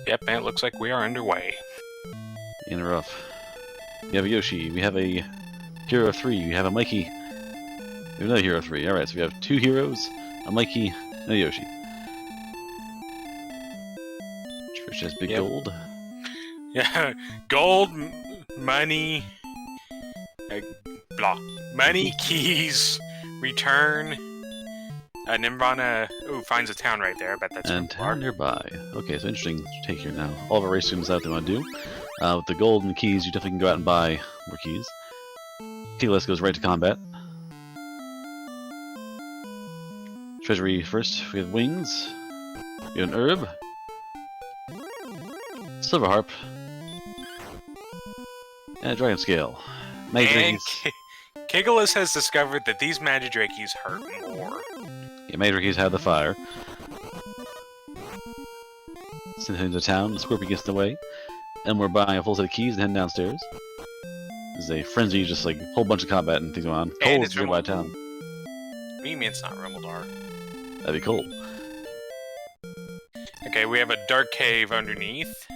Yep, and it looks like we are underway. In a rough. We have a Yoshi. We have a hero 3. We have a Mikey. We have another hero 3. Alright, so we have 2 heroes, a Mikey, and a Yoshi. Trish has big gold. Yeah, gold, money, money, keys, return. Nirvana finds a town right there. I bet that's and town nearby. Okay, so interesting take here now. All of our race students out they want to do. With the gold and keys, you definitely can go out and buy more keys. Keyless goes right to combat. Treasury first. We have wings. We have an herb. Silver harp. And a dragon scale. And Kigalus has discovered that these Magidrakes hurt more. Yeah, Magidrakes have the fire. Send him to town. The Scorpion gets in the way. And we're buying a full set of keys and heading downstairs. This is a frenzy, just like a whole bunch of combat and things going on. Cold is nearby town. What do you mean it's not Rimuldar? That'd be cool. Okay, we have a dark cave underneath.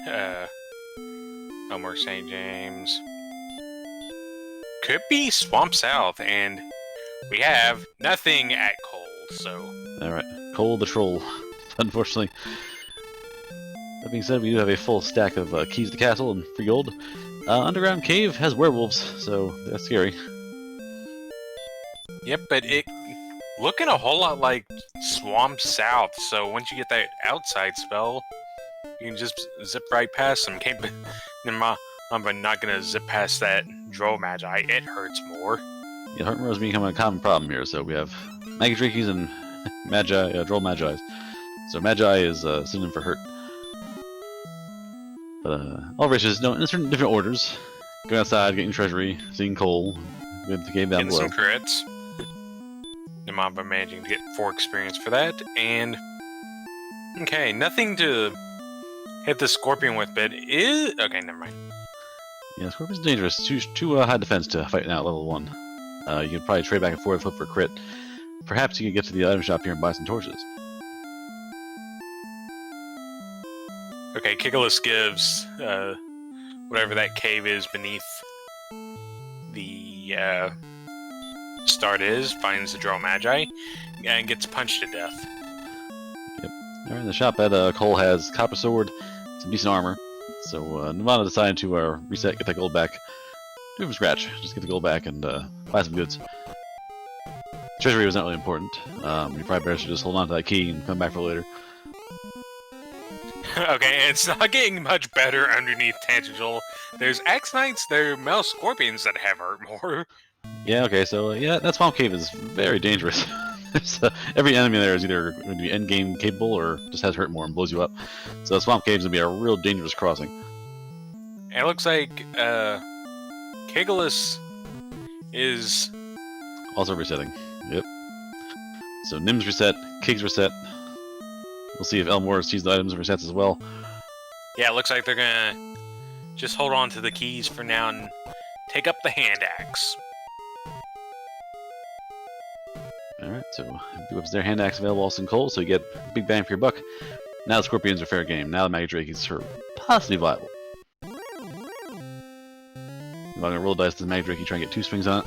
Elmore St. James. Could be Swamp South, and we have nothing at Cold, so... Alright, Cold the Troll. Unfortunately. That being said, we do have a full stack of keys to the castle and free gold. Underground cave has werewolves, so that's scary. Yep, but it looking a whole lot like Swamp South, so once you get that outside spell, you can just zip right past them. I'm not gonna zip past that Droll Magi, it hurts more. Yeah, hurt more is becoming a common problem here, so we have Magidrakes and Magi, Droll Magi's. So Magi is synonym for hurt. But all races, no, in certain different orders. Going outside, getting treasury, seeing coal, with the game down below. Getting some crits. Namamba managing to get 4 experience for that, and okay, nothing to hit the Scorpion with, but is okay. Never mind. Yeah, Scorpion's dangerous. Too high defense to fight now at level 1. You can probably trade back and forth, hope for a crit. Perhaps you can get to the item shop here and buy some torches. Okay, Kigalus gives whatever that cave is beneath the start is, finds the Droll Magi, and gets punched to death. Yep. Alright, the shop at Cole has copper sword, some decent armor. So Nirvana decided to reset, get that gold back. Do it from scratch, just get the gold back and buy some goods. Treasury was not really important. You probably better just hold on to that key and come back for later. Okay, and it's not getting much better underneath Tangential. There's X-Knights, there are Male Scorpions that have hurt more. Yeah, okay, so yeah, that Swamp Cave is very dangerous. Every enemy there is either going to be endgame capable or just has hurt more and blows you up. So Swamp Cave is going to be a real dangerous crossing. And it looks like Kigalus is... also resetting. Yep. So Nim's reset, Kig's reset. We'll see if Elmore sees the items and resets as well. Yeah, it looks like they're gonna just hold on to the keys for now and take up the hand axe. Alright, so with their hand axe available also in coal, so you get big bang for your buck. Now the Scorpions are fair game. Now the Magidrakes are possibly viable. I'm gonna roll dice to the Magidrake, try and get 2 swings on it.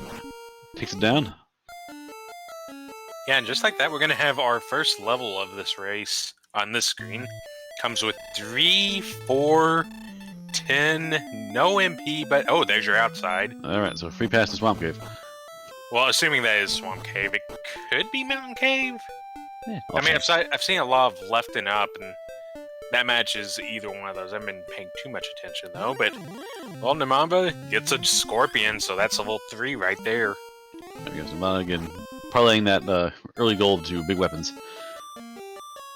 Takes it down. Yeah, and just like that, we're gonna have our first level of this race on this screen. Comes with 3, 4, 10, no MP, but oh, there's your outside. Alright, so free pass to Swamp Cave. Well, assuming that is Swamp Cave, it could be Mountain Cave. Yeah, I mean, I've seen a lot of left and up, and that matches either one of those. I haven't been paying too much attention though, but well, Namamba gets a Scorpion, so that's level 3 right there. There we go, Namamba again, parlaying that early gold to big weapons.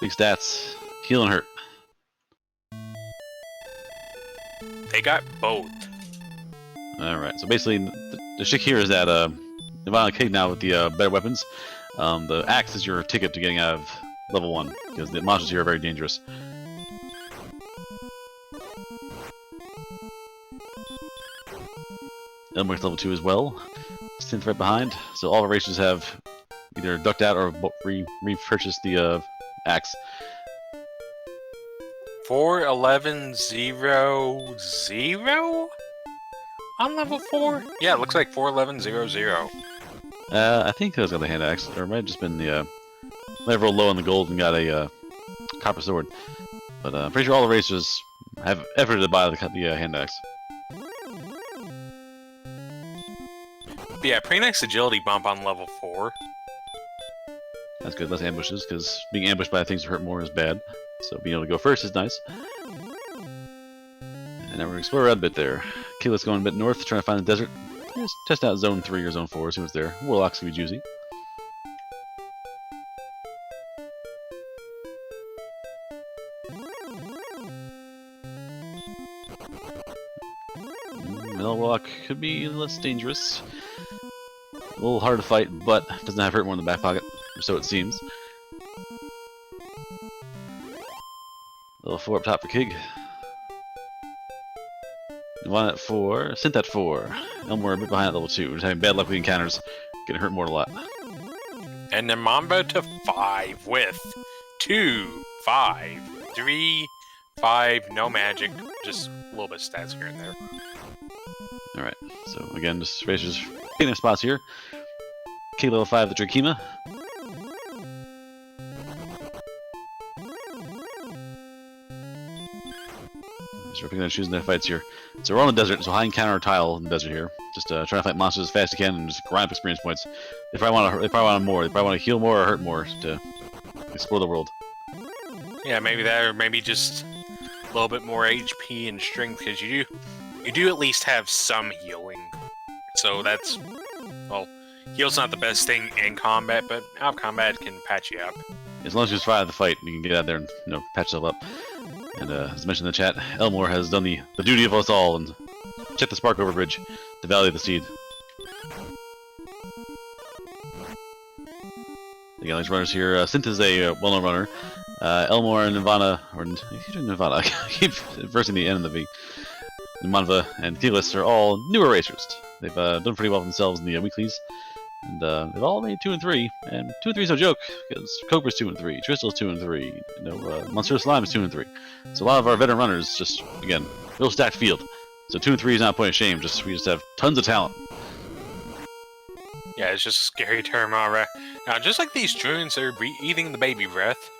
Big stats, heal and hurt. They got both. Alright, so basically, the shtick here is that Nirvana Kig now with the better weapons. The axe is your ticket to getting out of level 1, because the monsters here are very dangerous. Elmore's level 2 as well. Synth right behind, so all the races have either ducked out or repurchased the axe. 4110 on level 4? Yeah, it looks like 4110. I think those got the hand axe, or it might have just been the might have rolled low on the gold and got a copper sword. But I'm pretty sure all the racers have efforted to buy the hand axe. But yeah, pretty nice agility bump on level 4. That's good, less ambushes, because being ambushed by things that hurt more is bad. So being able to go first is nice. And now we're going to explore around a bit there. Okay, let's go a bit north, trying to find the desert. Just test out Zone 3 or Zone 4, see what's there. Warlock's going to be juicy. Metal Warlock could be less dangerous. A little hard to fight, but doesn't have hurt more in the back pocket, or so it seems. Level 4 up top for Kig. 1 at 4, Synth at 4. Elmore a bit behind at level 2. We're just having bad luck with encounters. Getting hurt more a lot. And then Mamba to 5 with 2, 5, 3, 5, no magic, just a little bit of stats here and there. Alright, so again, just racers getting their spots here. Kig level 5, the Drakima. So we're picking and choosing their fights here. So we're on the desert, so high encounter tile in the desert here. Just trying to fight monsters as fast as you can and just grind up experience points. They probably want more. They probably want to heal more or hurt more to explore the world. Yeah, maybe that, or maybe just a little bit more HP and strength, because you do at least have some healing. So that's, well, heal's not the best thing in combat, but out of combat can patch you up. As long as you survive the fight, you can get out there and patch yourself up. And as mentioned in the chat, Elmore has done the duty of us all and check the Spark Over Bridge, the Valley of the Seed. Again, these runners here. Synth is a well-known runner. Elmore and Nirvana, or Nirvana, I keep reversing the N and the V. Manva and Keyless are all newer racers. They've done pretty well for themselves in the weeklies. And they've all made 2 and 3, and 2 and 3 is no joke, because Cobra's 2 and 3, Tristel's 2 and 3, Monster Slime is 2 and 3. So a lot of our veteran runners just, again, real stacked field. So 2 and 3 is not a point of shame, we just have tons of talent. Yeah, it's just a scary term, alright. Now, just like these druids are eating the baby breath.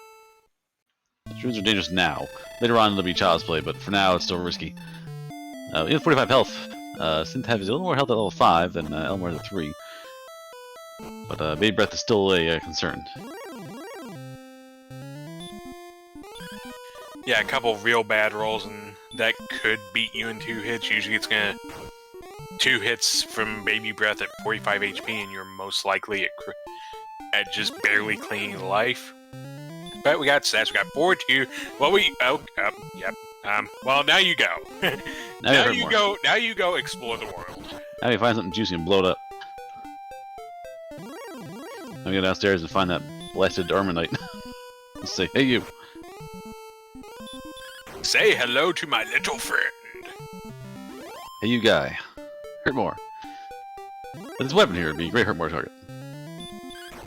The druids are dangerous now. Later on it'll be child's play, but for now it's still risky. We have 45 health. Synth has a little more health at level 5 than Elmore at 3. But baby breath is still a concern. Yeah, a couple real bad rolls, and that could beat you in 2 hits. Usually it's gonna 2 hits from baby breath at 45 HP, and you're most likely at just barely clinging to life. But we got stats. We got 4-2. Well, yep. Well, now you go. Now you go. Now you go explore the world. Now you find something juicy and blow it up. I'm gonna go downstairs and find that blasted armor knight. Let's say, hey you. Say hello to my little friend. Hey you guy. Hurt more. But this weapon here would be a great hurt more target.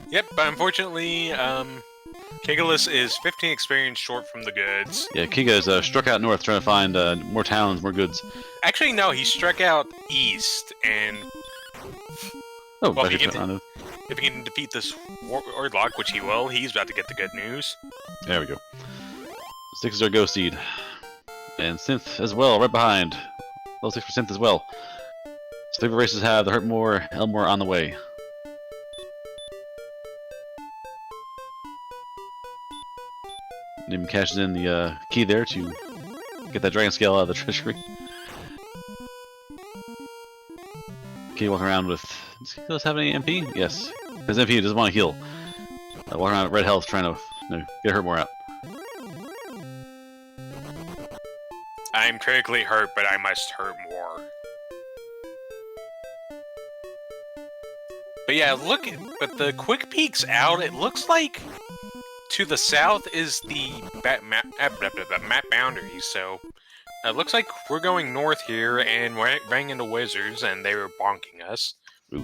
Yep, but unfortunately, Kigalus is 15 experience short from the goods. Yeah, Kiga's struck out north trying to find more towns, more goods. Actually, no, he struck out east, and oh, well, if he can defeat this Wardlock, which he will, he's about to get the good news. There we go. 6 is our Ghost Seed. And Synth as well, right behind. Level 6 for Synth as well. So favorite races have the Hurt More, Elmore on the way. And even cashes in the key there to get that Dragon Scale out of the treasury. Okay, walking around with... Does Kilos have any MP? Yes. His MP doesn't want to heal. Walking around at red health trying to get Hurt More out. I'm critically hurt, but I must hurt more. But yeah, but the quick peeks out, it looks like to the south is the map boundary, so it looks like we're going north here, and we're running into wizards, and they were bonking us. Ooh.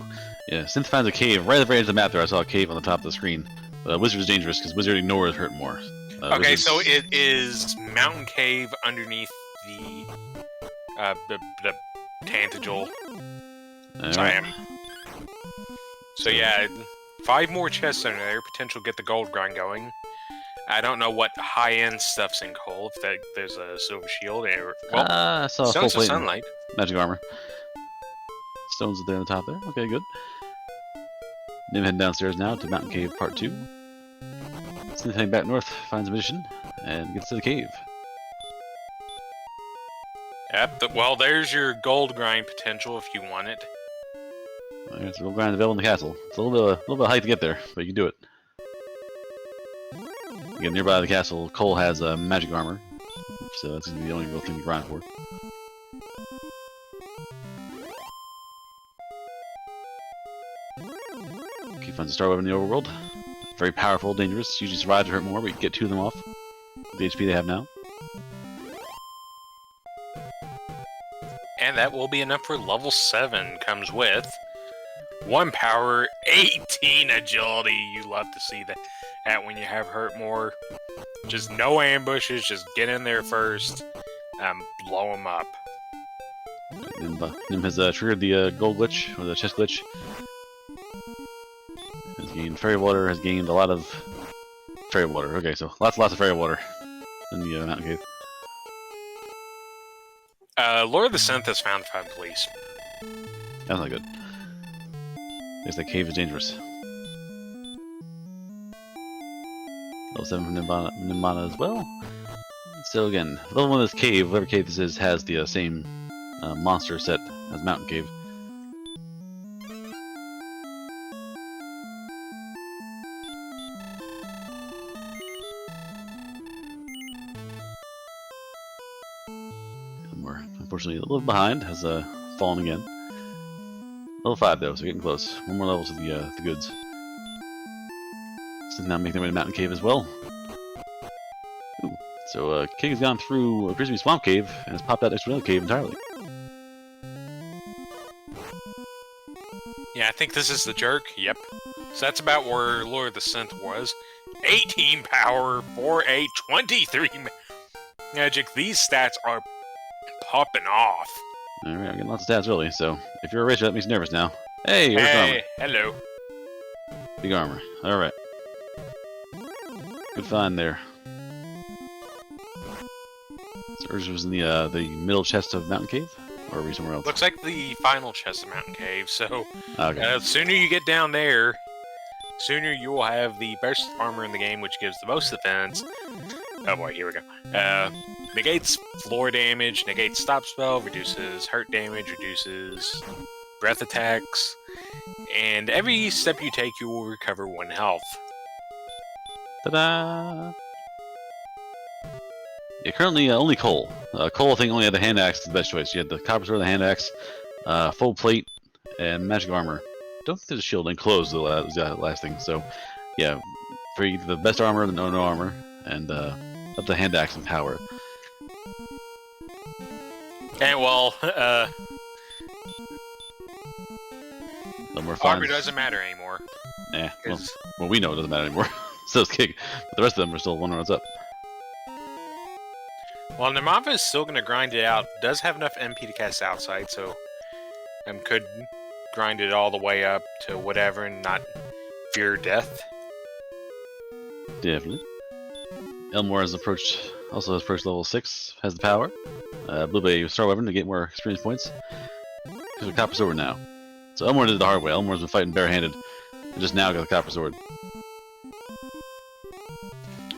Yeah, Synth finds a cave right at the very edge of the map there. I saw a cave on the top of the screen. Wizard is dangerous, because Wizard ignores Hurt More. Okay, so it is Mountain Cave underneath the Tantagel. Alright. So yeah, 5 more chests under there. Potential get the gold grind going. I don't know what high-end stuff's in coal. If there's a silver shield, or well, I saw a full stones of plate and sunlight. magic armor. Stones are there on the top there. Okay, good. Nim heading downstairs now to Mountain Cave Part 2. So heading back north, finds a magician, and gets to the cave. Yep. Well, there's your gold grind potential if you want it. Alright, so we'll grind available in the castle. It's a little bit of height to get there, but you can do it. Again, nearby the castle, Cole has magic armor, so that's gonna be the only real thing to grind for. Okay, finds a star weapon in the overworld. Very powerful, dangerous. Usually survives or hurt more, but you can get 2 of them off with the HP they have now. And that will be enough for level 7. Comes with 1 power, 18 agility. You love to see that when you have hurt more. Just no ambushes, just get in there first, blow them up. Nim has triggered the gold glitch, or the chest glitch. Has gained fairy water, has gained a lot of fairy water. Okay, so lots of fairy water in the mountain cave. Lord of the Synth has found 5 police. That's not good. I guess that cave is dangerous. Level 7 from Nimbana as well. So again, level 1 of this cave, whatever cave this is, has the same monster set as Mountain Cave. We're unfortunately a little behind, has fallen again. Level 5 though, so we're getting close. 1 more level to the goods. So now making their way to Mountain Cave as well. Ooh. So King has gone through appears to be Swamp Cave and has popped out next to another cave entirely. Yeah, I think this is the jerk. Yep. So that's about where Lord of the Synth was. 18 power, 4A, 23 magic. These stats are popping off. Alright, I'm getting lots of stats early, so if you're a racer, that makes you nervous now. Hey, here's armor. Hello. Big armor. Alright. Good find there. So Urge was in the middle chest of Mountain Cave? Or are we somewhere else? Looks like the final chest of Mountain Cave, so Okay. the sooner you get down there, sooner you will have the best armor in the game, which gives the most defense. Oh boy, here we go. Negates floor damage, negates stop spell, reduces hurt damage, reduces breath attacks, and every step you take, you will recover 1 health. Ta-da! Yeah, currently only Cole. Cole, I think, only had the hand axe, the best choice. You had the copper sword, the hand axe, full plate, and magic armor. Don't think there's a shield, and clothes was the last thing. So, yeah, for either the best armor, the no armor, and up to hand axe and power. And well, No more armor finds. doesn't matter anymore. Well, we know it doesn't matter anymore. So it's Kig. But the rest of them are still wondering what's up. Well, Namava is still going to grind it out. Does have enough MP to cast outside, so could grind it all the way up to whatever and not fear death. Definitely. Elmore has also has approached level 6, has the power. Blue Bay Star Weapon to get more experience points. Because the Copper Sword now. So Elmore did it the hard way. Elmore's been fighting barehanded. And just now got the Copper Sword.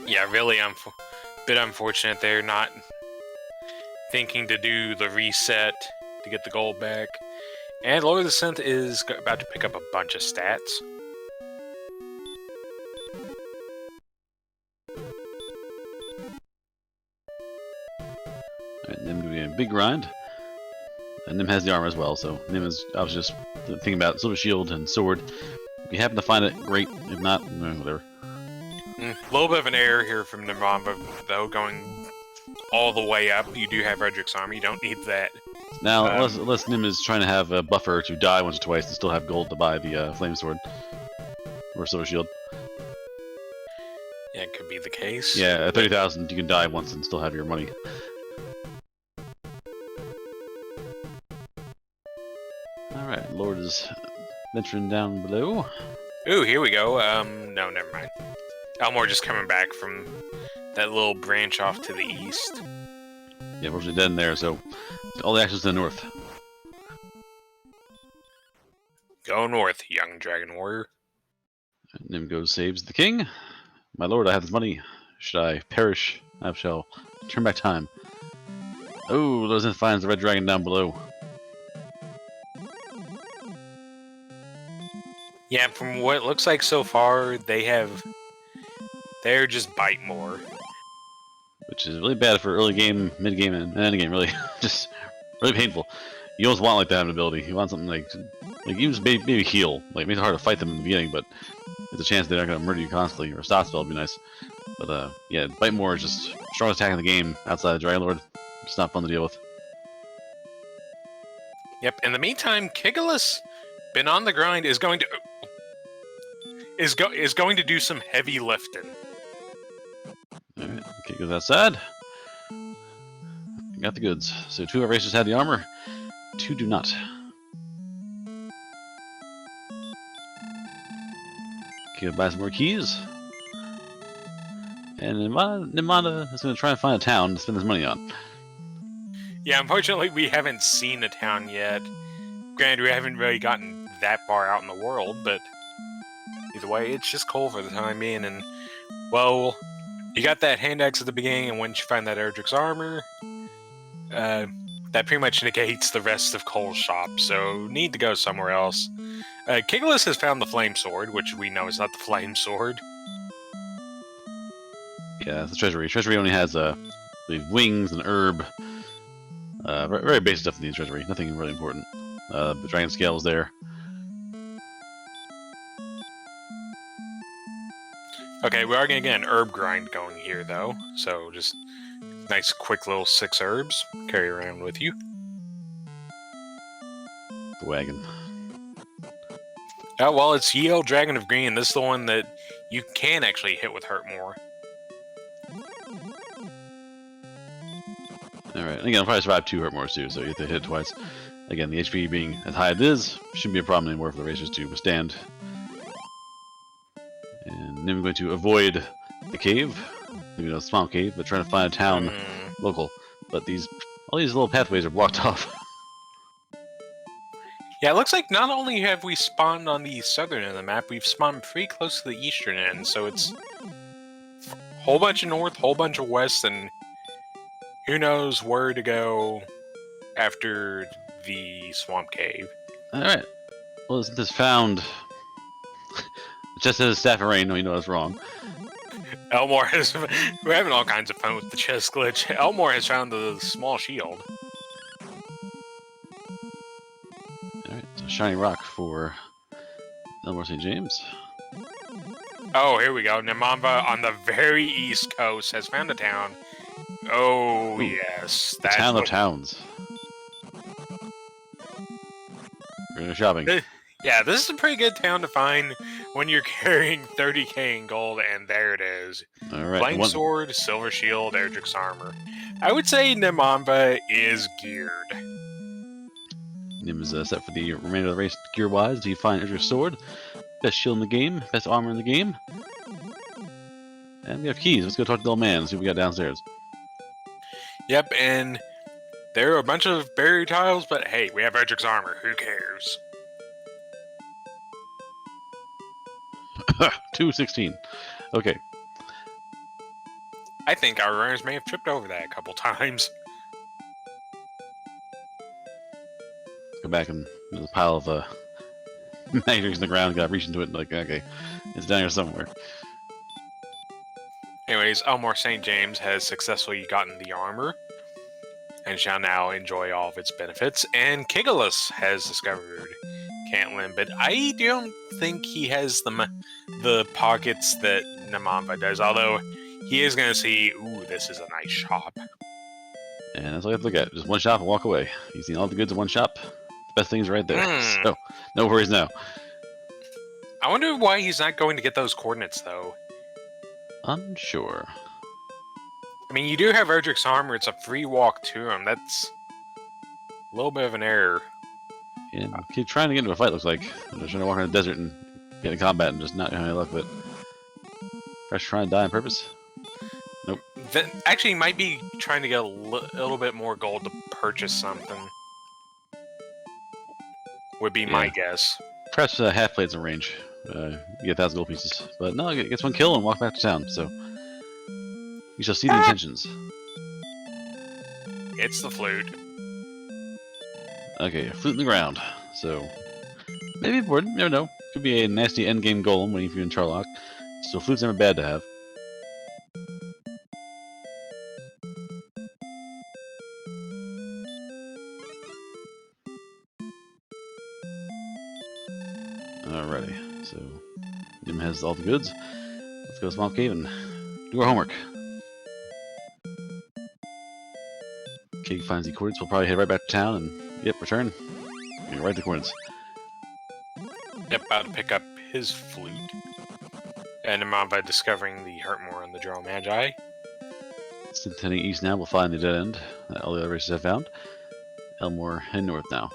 Yeah, really bit unfortunate they're not thinking to do the reset to get the gold back. And Lord of the Synth is about to pick up a bunch of stats. Alright, Nim doing a big grind. And Nim has the armor as well, so Nim is, I was just thinking about Silver Shield and Sword. If you happen to find it, great. If not, whatever. A little bit of an error here from Namava, though, going all the way up. You do have Redrick's armor, you don't need that. Now, unless Nim is trying to have a buffer to die once or twice and still have gold to buy the Flame Sword. Or Silver Shield. Yeah, it could be the case. case. Yeah, at 30,000, you can die once and still have your money. Alright, Lord is venturing down below. Ooh, here we go. No, never mind. Elmore just coming back from that little branch off to the east. Yeah, unfortunately dead in there, so all the action's to the north. Go north, young dragon warrior. Nim goes saves the king. My lord, I have this money. Should I perish, I shall turn back time. Oh, Lozin finds the red dragon down below. Yeah, from what it looks like so far, they're just bite more. Which is really bad for early game, mid game, and end game. Really, just really painful. You almost want like that ability. You want something like you just maybe heal. Like it makes it hard to fight them in the beginning, but there's a chance they're not going to murder you constantly. Or stop spell would be nice. But yeah, bite more is just strongest attack in the game outside the Dragon Lord. It's not fun to deal with. Yep. In the meantime, Kigulus, been on the grind, is going to do some heavy lifting. Alright, okay, goes outside. Got the goods. So 2 of our racers have the armor, 2 do not. Okay, buy some more keys. And Nimada is going to try and find a town to spend his money on. Yeah, unfortunately, we haven't seen a town yet. Granted, we haven't really gotten that far out in the world, but either way, it's just cool for the time being. And, well, you got that hand axe at the beginning, and once you find that Erdrick's armor, that pretty much negates the rest of Cole's shop, so need to go somewhere else. Kigulus has found the flame sword, which we know is not the flame sword. Yeah, it's the treasury. Treasury only has the wings and herb. Very basic stuff in the treasury. Nothing really important. The dragon scale is there. Okay, we are going to get an herb grind going here, though. So just nice, quick little 6 herbs. Carry around with you. The wagon. Oh, well, it's Ye Olde Dragon of Green. This is the one that you can actually hit with Hurt more. Alright, again, I'll probably survive 2 hurt more too, so you have to hit twice. Again, the HP being as high as it is, shouldn't be a problem anymore for the racers to withstand. And then I'm going to avoid the cave, maybe no swamp cave, but trying to find a town local. But all these little pathways are blocked off. Yeah, it looks like not only have we spawned on the southern end of the map, we've spawned pretty close to the eastern end, so it's a whole bunch of north, whole bunch of west, and who knows where to go after the swamp cave. Alright. Well, isn't this found? It just says Staff of Rain. No, you know that's wrong. Elmore has... We're having all kinds of fun with the chest glitch. Elmore has found the small shield. Alright, so Shiny Rock for Elmore St. James. Oh, here we go. Nemamba on the very east coast has found a town. Oh, ooh, yes. The town of towns. We're going shopping. Yeah, this is a pretty good town to find when you're carrying 30k in gold, and there it is. Alright. Blank sword, silver shield, Erdrick's armor. I would say Nemamba is geared. Nim is set for the remainder of the race gear-wise. Do you find Erdrick's sword? Best shield in the game, best armor in the game. And we have keys. Let's go talk to the old man and see what we got downstairs. Yep, and there are a bunch of buried tiles, but hey, we have Erdrick's armor. Who cares? 216. Okay. I think our runners may have tripped over that a couple times. Let's go back and there's a pile of magnets in the ground. Got to reach into it. Like, okay, it's down here somewhere. Anyways, Elmore St. James has successfully gotten the armor and shall now enjoy all of its benefits. And Kigulus has discovered Cantlin, but I don't think he has the pockets that Nemamba does, although he is going to see, ooh, this is a nice shop. And that's all you have to look at. Just one shop and walk away. You've seen all the goods in one shop. The best things right there. So, no worries now. I wonder why he's not going to get those coordinates, though. Unsure. I mean, you do have Erdrick's armor. It's a free walk to him. That's a little bit of an error. Yeah, keep trying to get into a fight, looks like. I'm just trying to walk around the desert and get in combat and just not having any luck with it. Fresh trying to die on purpose? Nope. Actually, he might be trying to get a little bit more gold to purchase something. Would be my guess. Perhaps half plates in range. You get 1,000 gold pieces. But no, he gets one kill and walk back to town, so. You shall see the intentions. It's the flute. Okay, flute in the ground. So. Maybe important, you never know. Could be a nasty endgame golem waiting for you in Charlock. So flute's never bad to have. Alrighty, so Nim has all the goods. Let's go to Swamp Cave and do our homework. Cave finds the coordinates. We'll probably head right back to town and, yep, return. And right to the coordinates. Yep, about to pick up his flute. And Amava discovering the Hurtmore and the Drow Magi. Since heading east now, we'll find the dead end that all the other races have found. Elmore heading north now.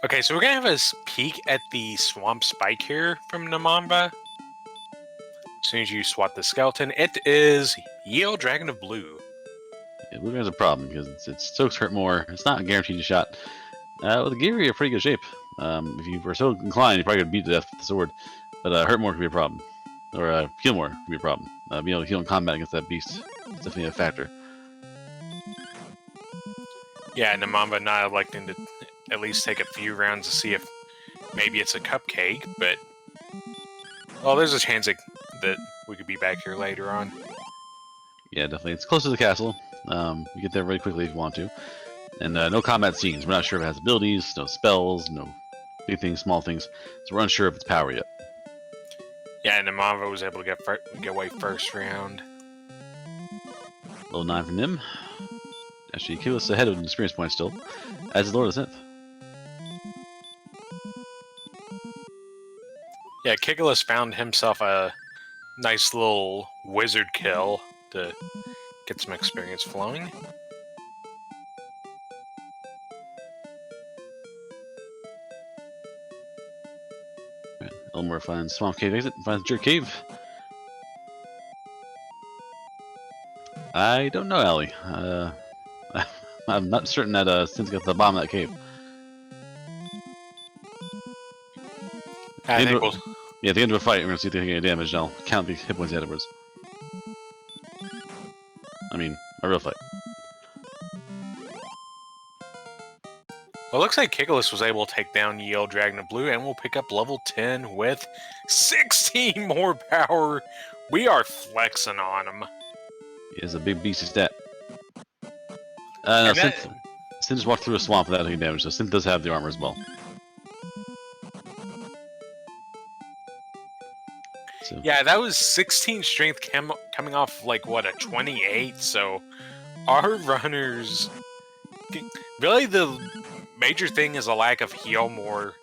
Okay, so we're gonna have a peek at the swamp spike here from Namamba. As soon as you swat the skeleton, it is Yale Dragon of Blue. Yeah, Blue Dragon's a problem because it soaks Hurtmore. It's not guaranteed a shot. With the gear, you're in pretty good shape. If you were so inclined, you probably could beat to death with the sword. But Hurtmore could be a problem. Or Healmore could be a problem. Being able to heal in combat against that beast is definitely a factor. Yeah, Namamba not electing to at least take a few rounds to see if maybe it's a cupcake, but... Well, there's a chance that we could be back here later on. Yeah, definitely. It's close to the castle. You get there really quickly if you want to. And no combat scenes. We're not sure if it has abilities, no spells, no big things, small things. So we're unsure of its power yet. Yeah, and Namamba was able to get away first round. Level 9 for Nim. Actually, Killus ahead of an experience point still, as is Lord of the Synth. Yeah, Kigulus found himself a nice little wizard kill to get some experience flowing. Elmore finds Swamp Cave exit and finds Jerk Cave. I don't know, Allie. I'm not certain that Synth got the bottom of that cave. I think we'll... Yeah, at the end of a fight, we're going to see if they take any damage, and I'll count the hit points afterwards. I mean, a real fight. Well, it looks like Kigulus was able to take down Yale Dragon of Blue, and we'll pick up level 10 with 16 more power. We are flexing on him. He has a big beastie stat. No, Synth just walked through a swamp without taking damage, so Synth does have the armor as well. So. Yeah, that was 16 strength coming off, like, what, a 28? So, our runners... Really, the major thing is a lack of heal more,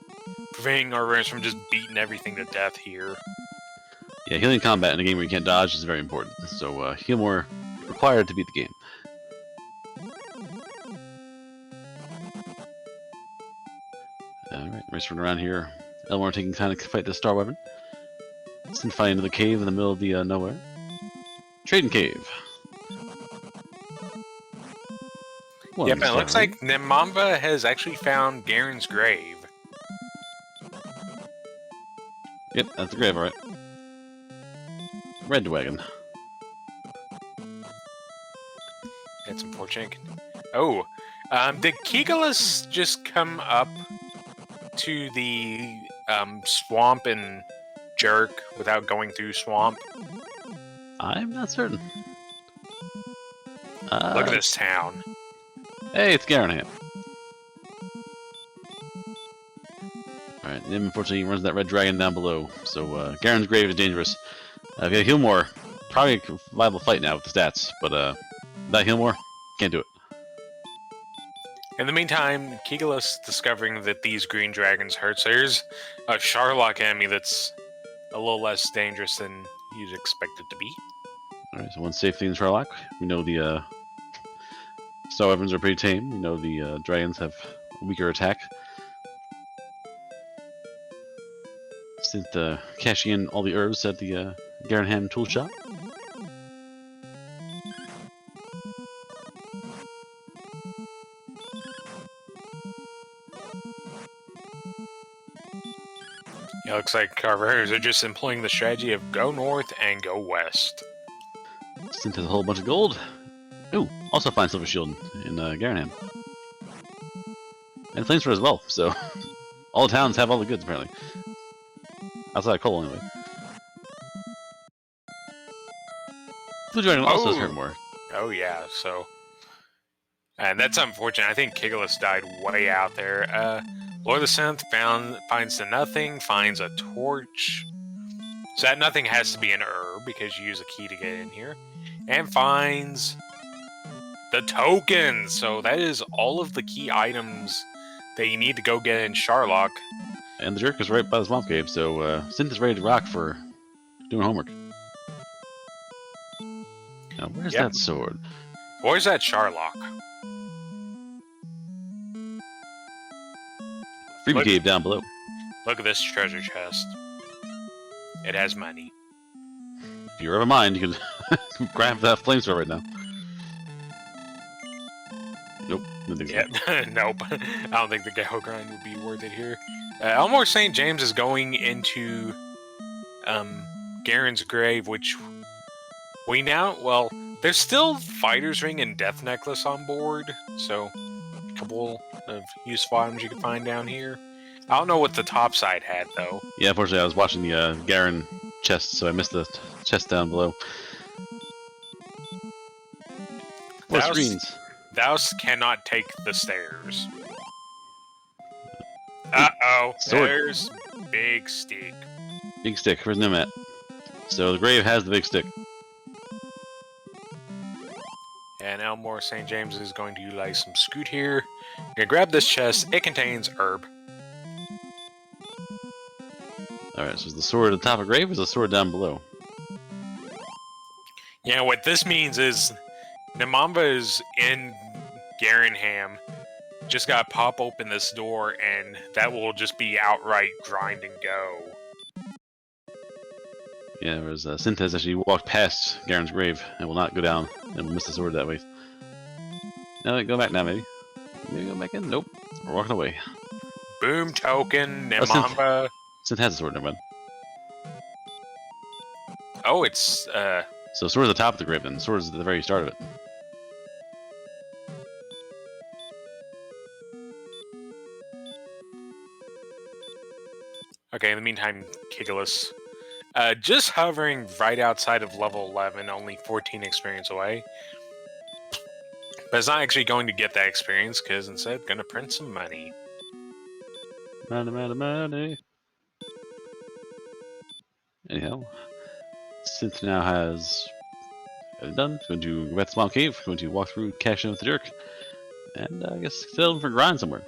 preventing our runners from just beating everything to death here. Yeah, healing combat in a game where you can't dodge is very important. So, heal more required to beat the game. Alright, racing around here. Elmore taking time to fight the star weapon. Synth fighting into the cave in the middle of the nowhere. Trading cave. Yep, and it looks like Nemamba has actually found Garen's grave. Yep, that's the grave, alright. Red wagon. That's unfortunate. Oh, did Kigulus just come up to the swamp and jerk without going through swamp? I'm not certain. Look at this town. Hey, it's Garen. Alright, Nim unfortunately runs that red dragon down below, so Garen's grave is dangerous. If you had Healmore, probably a viable fight now with the stats, but without Healmore, can't do it. In the meantime, Kigulus discovering that these green dragons hurt, so there's a Charlock enemy that's a little less dangerous than you'd expect it to be. Alright, so one safe thing in Sherlock. We know the star weapons are pretty tame. We know the dragons have a weaker attack. Since cashing in all the herbs at the Garanham tool shop. It looks like our raiders are just employing the strategy of go north and go west. Synth has a whole bunch of gold. Ooh, also find Silver Shield in Garanham. And Flamesword as well, so all the towns have all the goods apparently. Outside of coal anyway. Blue Dragon also does hurt more. Oh yeah, so... And that's unfortunate. I think Kiglis died way out there. Lord of the Synth finds the nothing, finds a torch. So that nothing has to be an herb, because you use a key to get in here. And finds the token! So that is all of the key items that you need to go get in Sherlock. And the jerk is right by the swamp cave, so Synth is ready to rock for doing homework. Now, where's that sword? Where's that Sherlock? Freebie cave down below. Look at this treasure chest. It has money. If you're of a mind, you can grab that flamethrower right now. Nope. Nope. I don't think the Gale Grind would be worth it here. Elmore St. James is going into Garen's grave, which we now... Well, there's still Fighter's Ring and Death Necklace on board, so a couple of useful items you can find down here. I don't know what the top side had, though. Yeah, unfortunately, I was watching the Garen chest, so I missed the chest down below. More screens. Thou cannot take the stairs. Uh-oh. There's Big Stick. Big Stick. Where's Nim at? So the grave has the big stick. And Elmore St. James is going to utilize some scoot here. You're gonna grab this chest. It contains herb. Alright, so is the sword at the top of the grave or is the sword down below? Yeah, what this means is Nemamba is in Garenham. Just gotta pop open this door and that will just be outright grind and go. Yeah, whereas Synth has actually walked past Garen's grave and will not go down and will miss the sword that way. No, go back now, maybe. Maybe go back in? Nope. We're walking away. Boom token, Nemamba. Synth has a sword, never mind. Oh, it's, So sword at the top of the grave then. Sword is at the very start of it. Okay, in the meantime, Kiglis. Just hovering right outside of level 11, only 14 experience away. But it's not actually going to get that experience, because instead, gonna print some money. Money. Anyhow, Synth now has done. Going to go back to Swamp Cave. Going to walk through, cash in with the jerk, and I guess settle for grind somewhere.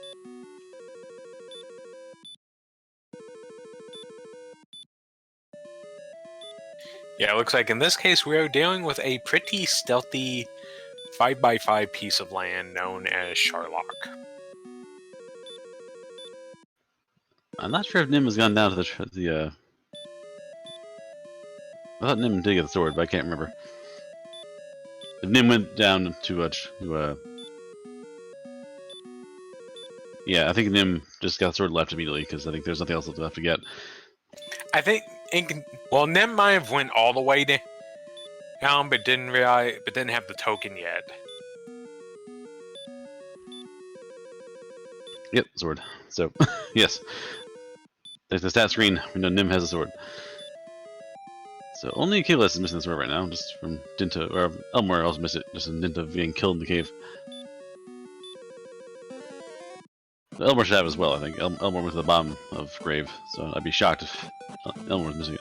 Yeah, it looks like in this case we are dealing with a pretty stealthy 5x5 piece of land known as Sherlock. I'm not sure if Nim has gone down to the I thought Nim did get the sword, but I can't remember. If Nim went down to yeah, I think Nim just got the sword left immediately because I think there's nothing else left to get. I think, well, Nim might have went all the way down, but didn't have the token yet. Yep, sword. So, yes. There's the stat screen. We know Nim has a sword. So only Kiglis is missing the sword right now, just from Dinta, or Elmore also missed it, just in Dinta being killed in the cave. But Elmore should have it as well, I think. Elmore went to the bottom of grave, so I'd be shocked if Elmore was missing it.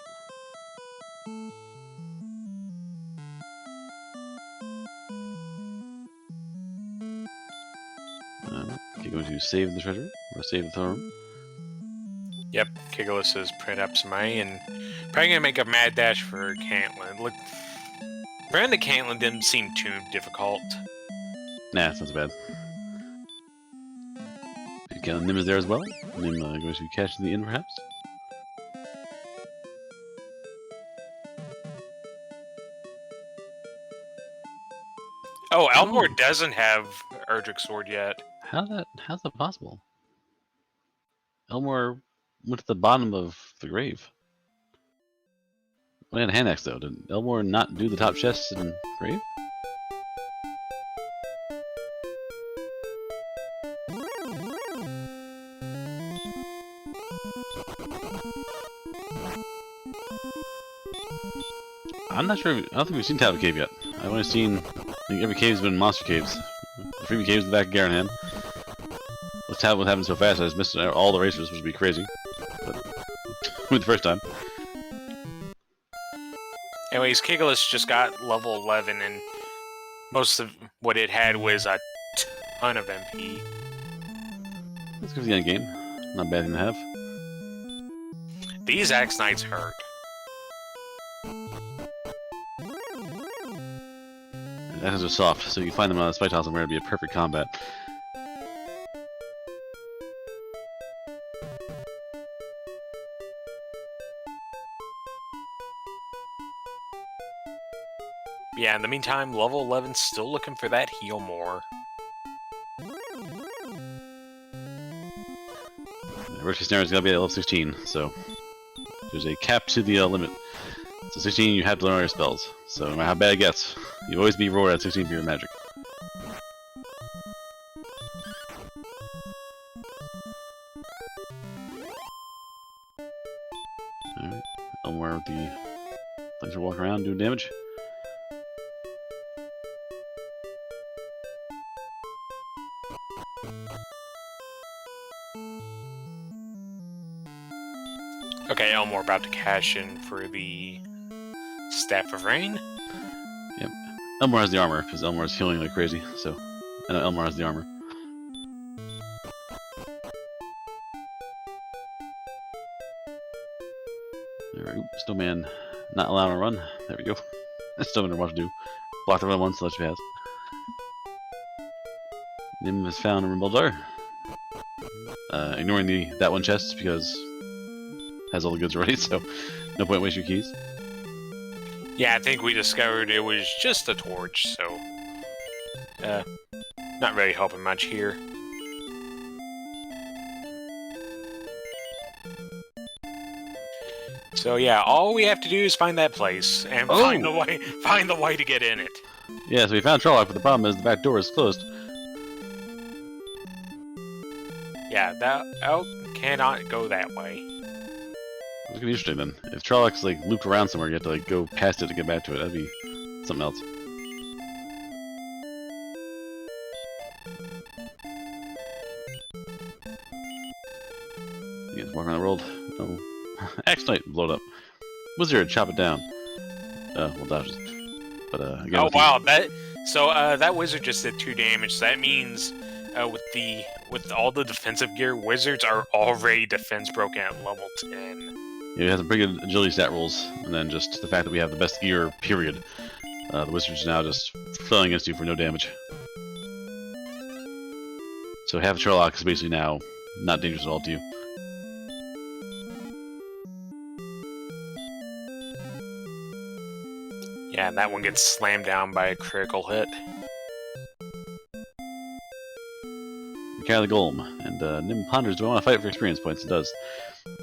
Okay, going to save the treasure, or save the throne. Yep, Kiglis has printed up some money and probably gonna make a mad dash for Cantlin. Look, Brandon Cantlin didn't seem too difficult. Nah, it's not so bad. Nim is there as well. Nim going to cash in the inn, perhaps? Oh, Elmore doesn't have Erdrick's sword yet. How's that possible? Elmore went to the bottom of the grave. Well, he had a hand axe, though. Did Elmore not do the top chest in grave? I'm not sure. I don't think we've seen Tablet Cave yet. I've only seen. I think every cave's been monster caves. The freebie caves in the back of Garanham. This tablet was happening so fast, I just missed all the racers, which would be crazy. But with the first time. Anyways, Kiglis just got level 11, and most of what it had was a ton of MP. That's good for the end game. Not a bad thing to have. These Axe Knights hurt. Axes are soft, so you can find them on a spike tiles and where it'd be a perfect combat. Yeah, in the meantime, level 11's still looking for that heal more. Worst case scenario is going to be at level 16, so there's a cap to the limit. So 16, you have to learn all your spells. So no matter how bad it gets, you always be roared at 16 for your magic. Alright, Elmore with the things are walking around doing damage. Okay, Elmore about to cash in for the Staff of Rain. Yep. Elmore has the armor, because Elmore is healing like crazy, so I know Elmore has the armor. Alright, Snowman not allowing a run. There we go. Snowman what to do. Block the run once, so that's what he has. Nim has found a Rimbaldar. Ignoring that one chest because it has all the goods already, so no point wasting your keys. Yeah, I think we discovered it was just a torch, so not really helping much here. So yeah, all we have to do is find that place and find the way to get in it. Yeah, so we found Trolloc, but the problem is the back door is closed. Yeah, that elk cannot go that way. It's gonna be interesting then. If Trollocs like looped around somewhere, you have to like go past it to get back to it. That'd be something else. You guys walk around the world. Oh, Axe Knight, blow it up. Wizard, chop it down. Well, dodges. But again. Oh wow, that wizard just did 2 damage. So that means with all the defensive gear, wizards are already defense broken at level 10. Yeah, it has some pretty good agility stat rules, and then just the fact that we have the best gear, period. The wizard's now just flailing against you for no damage. So half Sherlock is basically now not dangerous at all to you. Yeah, and that one gets slammed down by a critical hit. We carry the golem, and Nim ponders, do I want to fight for experience points? It does.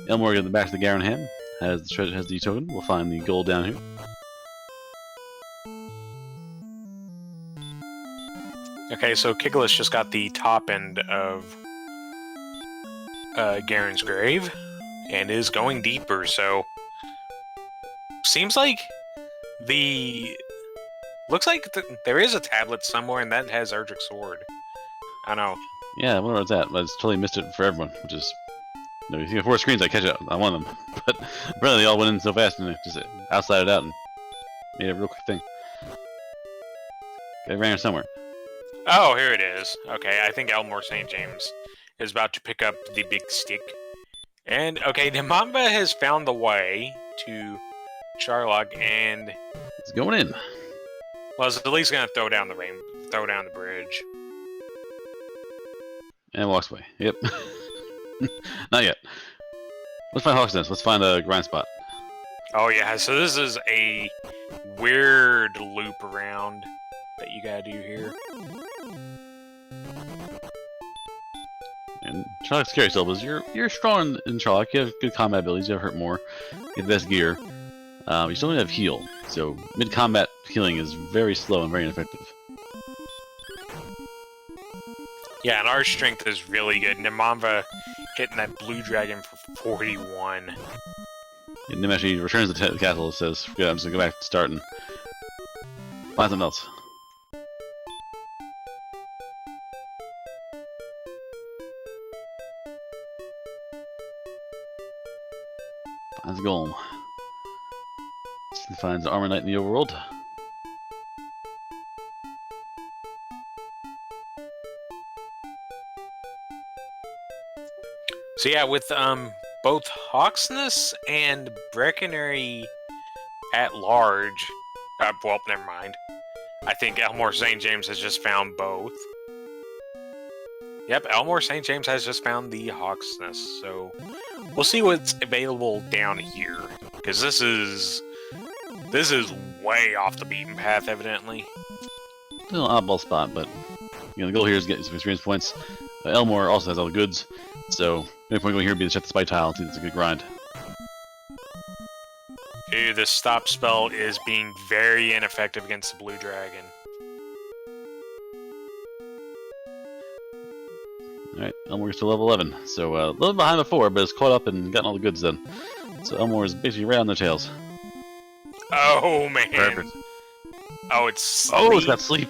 Elmore at the back of the Garanham has the treasure, has the token. We'll find the gold down here. Okay, so Kiglis just got the top end of Garen's grave, and is going deeper, so... Seems like looks like there is a tablet somewhere, and that has Erdrick's sword. I don't know. Yeah, I wonder where it's at, but I just totally missed it for everyone, which is... You know, if you have 4 screens, I catch it on one of them. But apparently they all went in so fast, and just outside it out, and made a real quick thing. Okay, ran here somewhere. Oh, here it is. Okay, I think Elmore St. James is about to pick up the big stick. And okay, Nemamba has found the way to Charlock, and It's going in. well, it's at least gonna throw down the bridge. And walks away. Yep. Not yet. Let's find Hawk's Nest. Let's find a grind spot. Oh yeah, so this is a weird loop around that you gotta do here. And Charlock's scary still, because you're strong in Charlock. You have good combat abilities. You have hurt more. You have the best gear. You still only have heal, so mid-combat healing is very slow and very ineffective. Yeah, and our strength is really good. Nemamba hitting that blue dragon for 41. And Nim actually returns to the castle and says, "Yeah, I'm just gonna go back to start and find something else." Finds a golem. He finds an armor knight in the overworld. So yeah, with both Hawksness and Breckenary at large, well, never mind. I think Elmore St. James has just found both. Yep, Elmore St. James has just found the Hawksness, so we'll see what's available down here, because this is way off the beaten path, evidently. It's an oddball spot, but the goal here is getting some experience points. Elmore also has all the goods, so the only point going here would be to check the spy tile and see if it's a good grind. Ew, this stop spell is being very ineffective against the blue dragon. Alright, Elmore gets to level 11, so a little behind before, but it's caught up and gotten all the goods done. So Elmore is basically right on their tails. Oh man! Perfect. Oh, it's sleep. Oh, it's got sleep!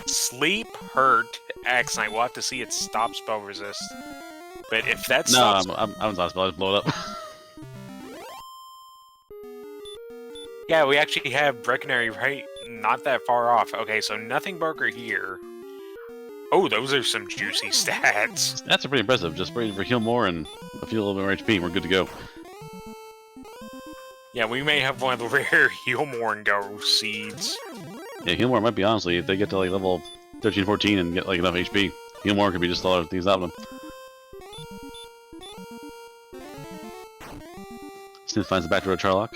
Sleep, hurt, Axe Knight. We'll have to see its stop spell resist. But if that's No, I'm not spell, I just blow it up. Yeah, we actually have Breckenary right not that far off. Okay, so nothing broke her here. Oh, those are some juicy stats. That's pretty impressive. Just waiting for heal more and a few little bit more HP, and we're good to go. Yeah, we may have one of the rare heal more and go seeds. Yeah, heal more might be, honestly, if they get to like level 13, 14 and get like enough HP, heal more could be just a lot of things out of them. Smith finds the back door of Charlock.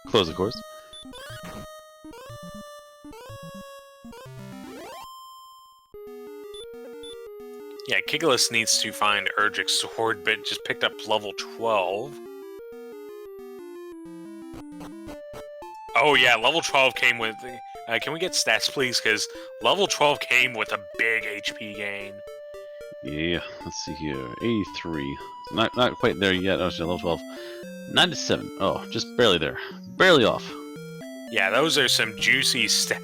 Close, of course. Yeah, Kiglis needs to find Urgic's sword, but just picked up level 12. Oh yeah, level 12 came with... can we get stats, please? Because level 12 came with a big HP gain. Yeah, let's see here. 83. Not quite there yet. Oh, level 12. 97. Oh, just barely there. Barely off. Yeah, those are some juicy stats.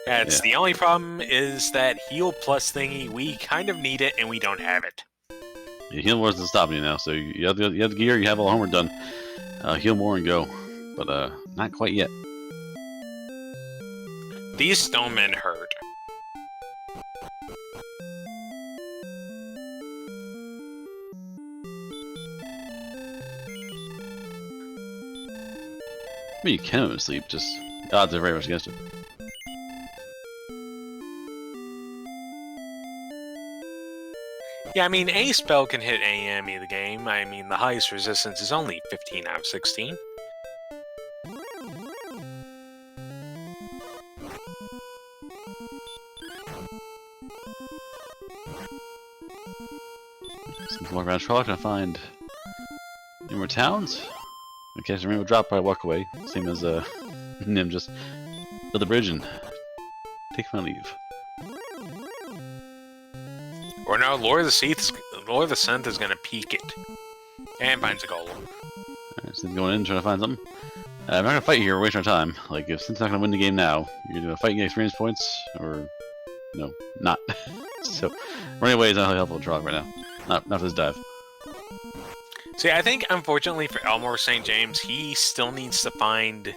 That's the only problem is that heal plus thingy, we kind of need it and we don't have it. Yeah, heal more isn't stopping you now, so you have the gear, you have all the homework done. Heal more and go. But not quite yet. These stonemen hurt. I mean, you can go to sleep, just the odds are very much against it. Yeah, I mean, a spell can hit AME the game. I mean, the highest resistance is only 15 out of 16. Some walk around Charlock and find any more towns. Okay, so we'll drop by walk away. Same as Nim, just build the bridge and take my leave. Or no, Lord of the Synth is gonna peek it. And finds a golem. Alright, so going in, trying to find something. I'm not gonna fight here, we're wasting our time. Like, if Synth's not gonna win the game now, you're gonna fight and get experience points, or no, not. So, running away is not really helpful to Charlock right now. Not for this dive. See, I think, unfortunately for Elmore St. James, he still needs to find,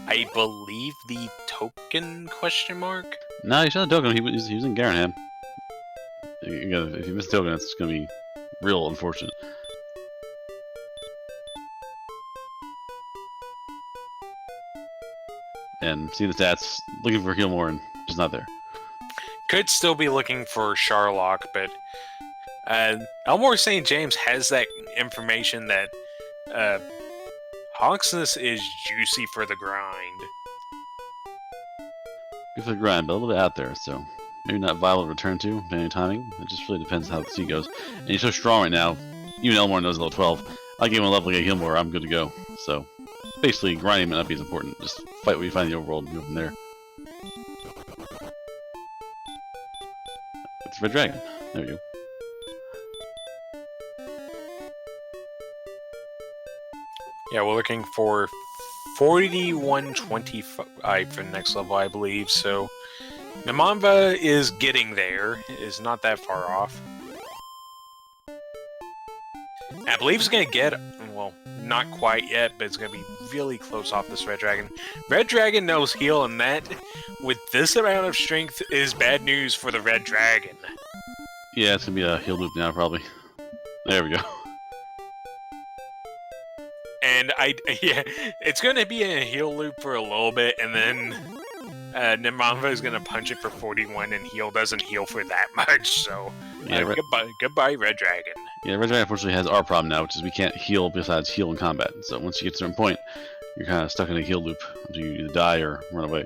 I believe, the token question mark? No, he's not a token, he was in Garanham. If you miss the token, it's gonna be real unfortunate. And see the stats, looking for Healmore and just not there. Could still be looking for Sharlock, but Elmore St. James has that information that Hawksness is juicy for the grind. Good for the grind, but a little bit out there, so maybe not viable to return to, depending on timing. It just really depends how the sea goes. And he's so strong right now, even Elmore knows level 12. I give him a level to get Healmore, I'm good to go. So basically, grinding might not be as important. Just fight what you find in the overworld and go from there. It's Red Dragon. There we go. Yeah, we're looking for 4125 for the next level, I believe. So Namanva is getting there. Is not that far off. I believe it's going to get, well, not quite yet, but it's going to be really close off this Red Dragon. Red Dragon knows heal, and that, with this amount of strength, is bad news for the Red Dragon. Yeah, it's going to be a heal loop now, probably. There we go. And yeah, it's going to be in a heal loop for a little bit, and then Namanva is going to punch it for 41, and heal doesn't heal for that much, so Yeah, goodbye, Red Dragon. Yeah, Red Dragon unfortunately has our problem now, which is we can't heal besides heal in combat. So once you get to a certain point, you're kind of stuck in a heal loop until you either die or run away.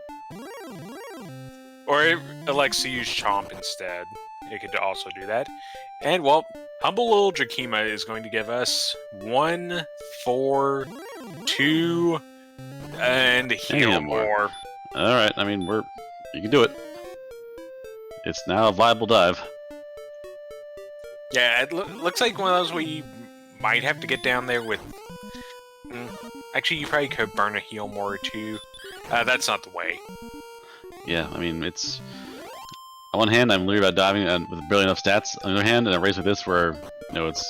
Or it elects to use Chomp instead. It could also do that. And, well, Humble Little Drakima is going to give us 1, 4, 2, and heal more. Alright, I mean, you can do it. It's now a viable dive. Yeah, it looks like one of those where you might have to get down there with... Actually, you probably could burn a heal more too. That's not the way. Yeah, I mean, it's... On one hand, I'm leery about diving with barely enough stats. On the other hand, in a race like this where, you know, it's...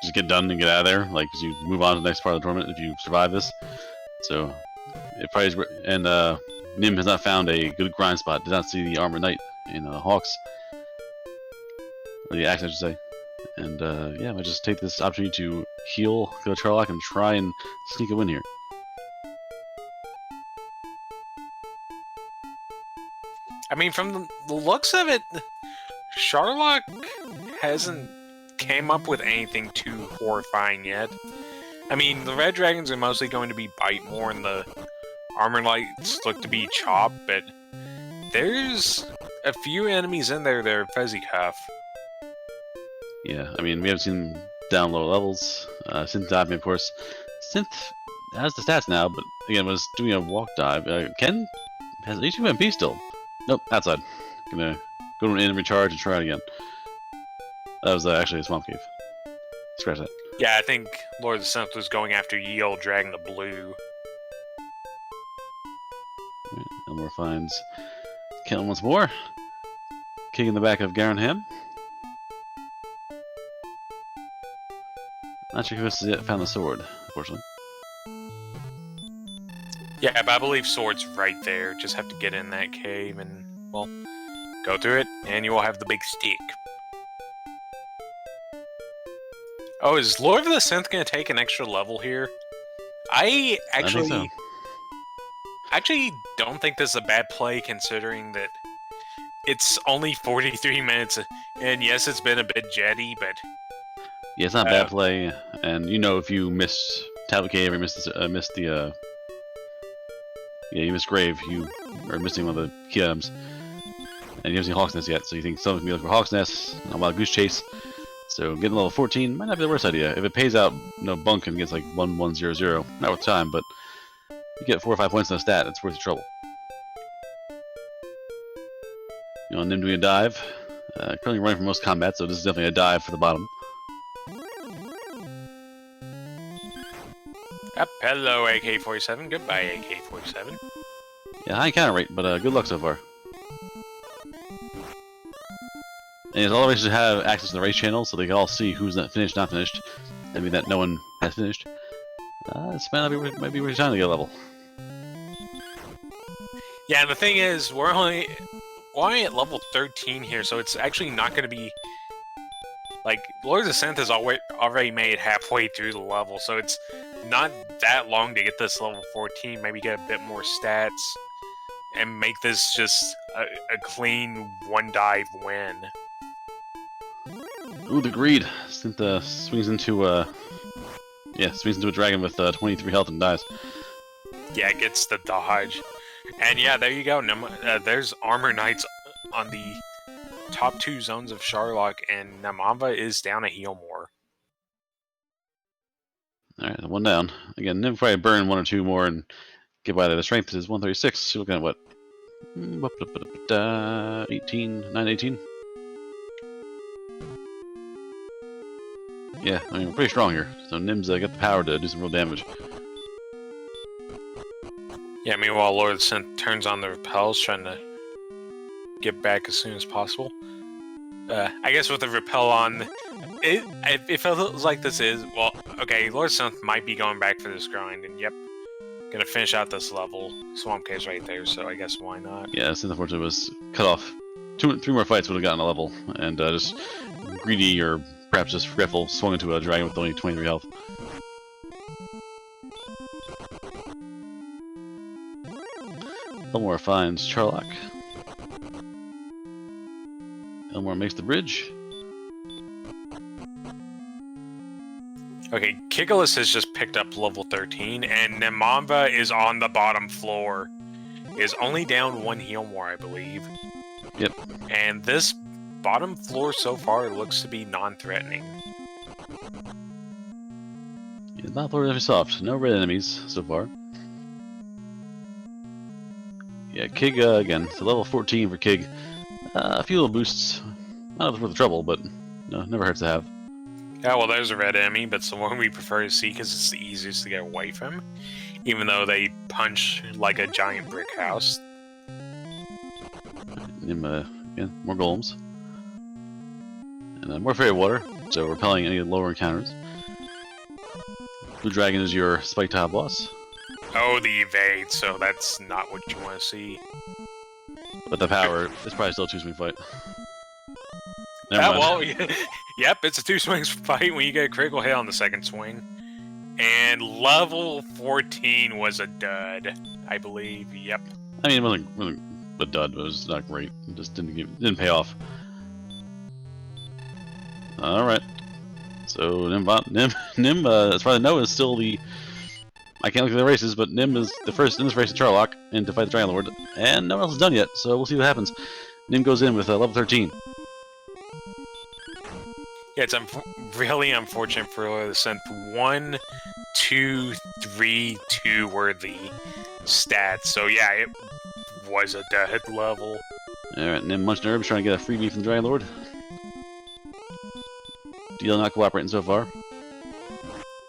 Just get done and get out of there, like, because you move on to the next part of the tournament if you survive this. So, it probably is... And, Nim has not found a good grind spot. Did not see the Armor Knight in Hawks. Or the Axe, I should say. And, yeah, I just take this opportunity to heal, go to Charlock, and try and sneak a win here. I mean, from the looks of it, Sharlock hasn't came up with anything too horrifying yet. I mean, the Red Dragons are mostly going to be Bite more, and the Armor Knights look to be Chop, but there's a few enemies in there that are Fuzzy Cuff. Yeah, I mean, we haven't seen him down lower levels. Synth diving, of course. Synth has the stats now, but again, was doing a walk dive. Ken has H2 MP still. Nope, outside. Gonna go in and recharge and try it again. That was actually a swamp cave. Scratch that. Yeah, I think Lord of the Synth was going after Yield, dragging the blue. Right, Elmore finds Ken once more. Kick in the back of Garen Ham. Not sure who has yet found the sword, unfortunately. Yeah, but I believe Sword's right there. Just have to get in that cave and, well, go through it, and you will have the big stick. Oh, is Lord of the Synth going to take an extra level here? I think actually don't think this is a bad play, considering that it's only 43 minutes, and yes, it's been a bit jetty, but... Yeah, it's not a bad play, and you know if you missed Tablet Cave or missed the yeah, you missed Grave, you are missing one of the key items. And you haven't seen Hawk's Nest yet, so you think someone can be looking for Hawk's Nest, and a Wild Goose Chase. So getting level 14 might not be the worst idea. If it pays out, you know, bunk and gets like 1100, not worth time, but you get 4 or 5 points in a stat, it's worth the trouble. You know, Nim doing a dive. Currently running for most combat, so this is definitely a dive for the bottom. Up, hello, AK-47. Goodbye, AK-47. Yeah, high encounter rate, but good luck so far. And as all the racers have access to the race channel, so they can all see who's not finished, I mean that no one has finished. This might be worth your time to get a level. Yeah, and the thing is, we're only at level 13 here, so it's actually not going to be like, Lord of the Synth is already made halfway through the level, so it's not that long to get this level 14, maybe get a bit more stats, and make this just a clean one-dive win. Ooh, the greed. Synth swings into a dragon with 23 health and dies. Yeah, it gets the dodge. And yeah, there you go. There's Armor Knights on the top 2 zones of Sharlock, and Namamba is down a heal more. Alright, one down. Again, Nim probably burn 1 or 2 more and get by there. The strength is 136. So we're looking at what? 18, 9, 18? Yeah, I mean, we're pretty strong here. So Nim's got the power to do some real damage. Yeah, meanwhile, Lord of the Synth turns on the repels, trying to get back as soon as possible. I guess with the repel on, it feels like this is, well, okay, Lord of the Synth might be going back for this grind, and yep, gonna finish out this level. Swamp Cave's right there, so I guess why not? Yeah, Synth unfortunately was cut off. 3 more fights would have gotten a level, and just greedy or perhaps just forgetful swung into a dragon with only 23 health. Elmore finds Charlock. Elmore makes the bridge. Okay, Kigalus has just picked up level 13, and Nemamba is on the bottom floor. Is only down 1 heal more, I believe. Yep. And this bottom floor so far looks to be non-threatening. Yeah, the bottom floor is very soft. No red enemies so far. Yeah, Kig, again, so level 14 for Kig. A few little boosts. Not worth the trouble, but no, never hurts to have. Yeah, well, there's a red enemy, but it's the one we prefer to see because it's the easiest to get away from. Even though they punch like a giant brick house. Again, more golems. And more fairy water, so repelling any lower encounters. Blue Dragon is your spike tile boss. Oh, the evade, so that's not what you want to see. But the power is probably still a 2-swing fight. Well, yep, it's a 2-swings fight when you get a critical hit on the second swing. And level 14 was a dud, I believe. Yep. I mean, it wasn't really a dud, but it was not great. It just didn't pay off. All right. So Nim, as far as I know, is still the. I can't look at the races, but Nim is the first in this race at Charlock and to fight the Dragon Lord, and no one else is done yet. So we'll see what happens. Nim goes in with level 13. Yeah, it's really unfortunate for the Synth. 1, 2, 3, 2 were the stats. So yeah, it was a dead level. Alright, Nim munched herbs trying to get a freebie from the Dragon Lord. Deal not cooperating so far.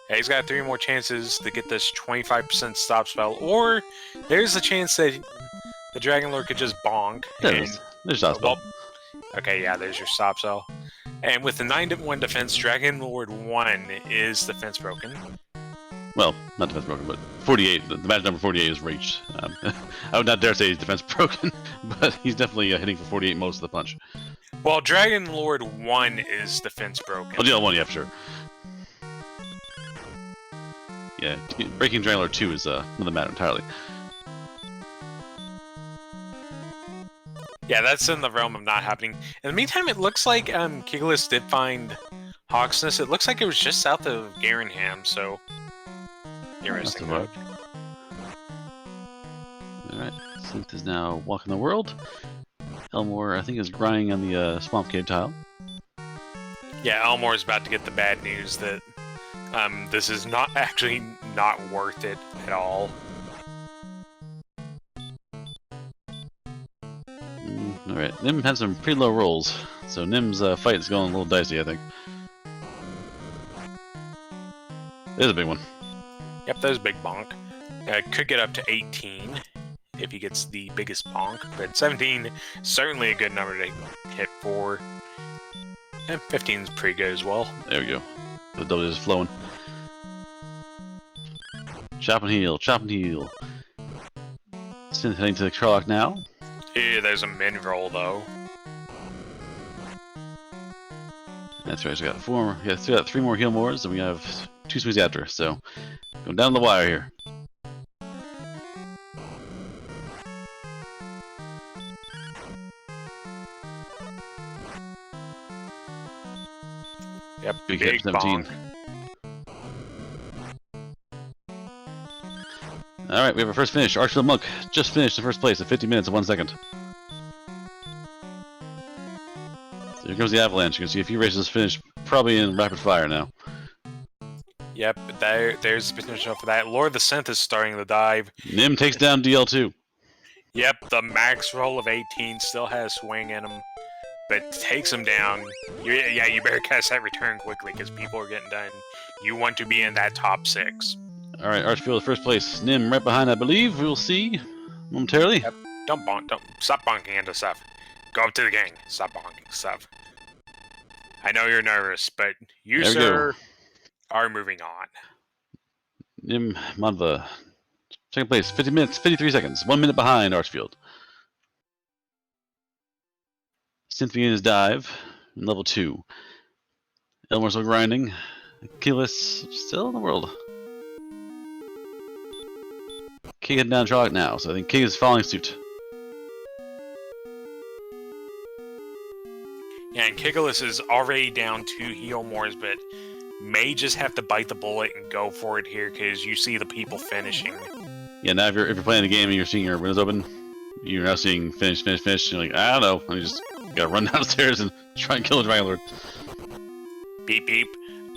Yeah, he's got 3 more chances to get this 25% stop spell, or there's a chance that the Dragon Lord could just bonk. There's stop spell. Well, okay, yeah, there's your stop spell. And with the 9-1 defense, Dragon Lord 1 is defense broken. Well, not defense broken, but 48. The match number 48 is reached. I would not dare say he's defense broken, but he's definitely hitting for 48 most of the punch. Well, Dragon Lord 1 is defense broken. Oh, the 1, yeah, for sure. Yeah, breaking Dragon Lord 2 is another matter entirely. Yeah, that's in the realm of not happening. In the meantime, it looks like Kigalus did find Hawksness. It looks like it was just south of Garenham, so interesting. Alright, Synth is now walking the world. Elmore, I think, is grinding on the Swamp Cave tile. Yeah, Elmore is about to get the bad news that this is not worth it at all. Alright, Nim has some pretty low rolls, so Nim's fight is going a little dicey, I think. There's a big one. Yep, there's a big bonk. Could get up to 18 if he gets the biggest bonk, but 17 certainly a good number to hit for. And 15 is pretty good as well. There we go. The W is flowing. Chop and heal, chop and heal. Synth heading to the Charlock now. Yeah, there's a min roll though. That's right. So we got four. Yeah, still got 3 more heal mores, and we have 2 swings after. So going down the wire here. Yep, Big big hit, 17. bong. All right, we have our first finish. Archfield Monk just finished in first place at 50 minutes and 1 second. So here comes the avalanche. You can see a few races finished, probably in rapid fire now. Yep, there's the potential for that. Lord of the Synth is starting the dive. Nim takes down DL2. Yep, the max roll of 18 still has swing in him, but takes him down. You better cast that return quickly because people are getting done. You want to be in that top 6. All right, Archfield first place. Nim right behind, I believe. We'll see momentarily. Yep. Don't stop bonking into stuff. Go up to the gang. Stop bonking stuff. I know you're nervous, but you, sir, are moving on. Nim Manva, second place, 50 minutes, 53 seconds, 1 minute behind Archfield. Cynthia in his dive, in level 2. Elmore still grinding. Achilles still in the world. King heading down Charlotte now, so I think King is following suit. Yeah, and Kigulus is already down 2 heal mores, but may just have to bite the bullet and go for it here because you see the people finishing. Yeah, now if you're playing the game and you're seeing your windows open, you're now seeing finish. You're like, I don't know, and you just gotta run downstairs and try and kill a Dragon Lord. Beep beep.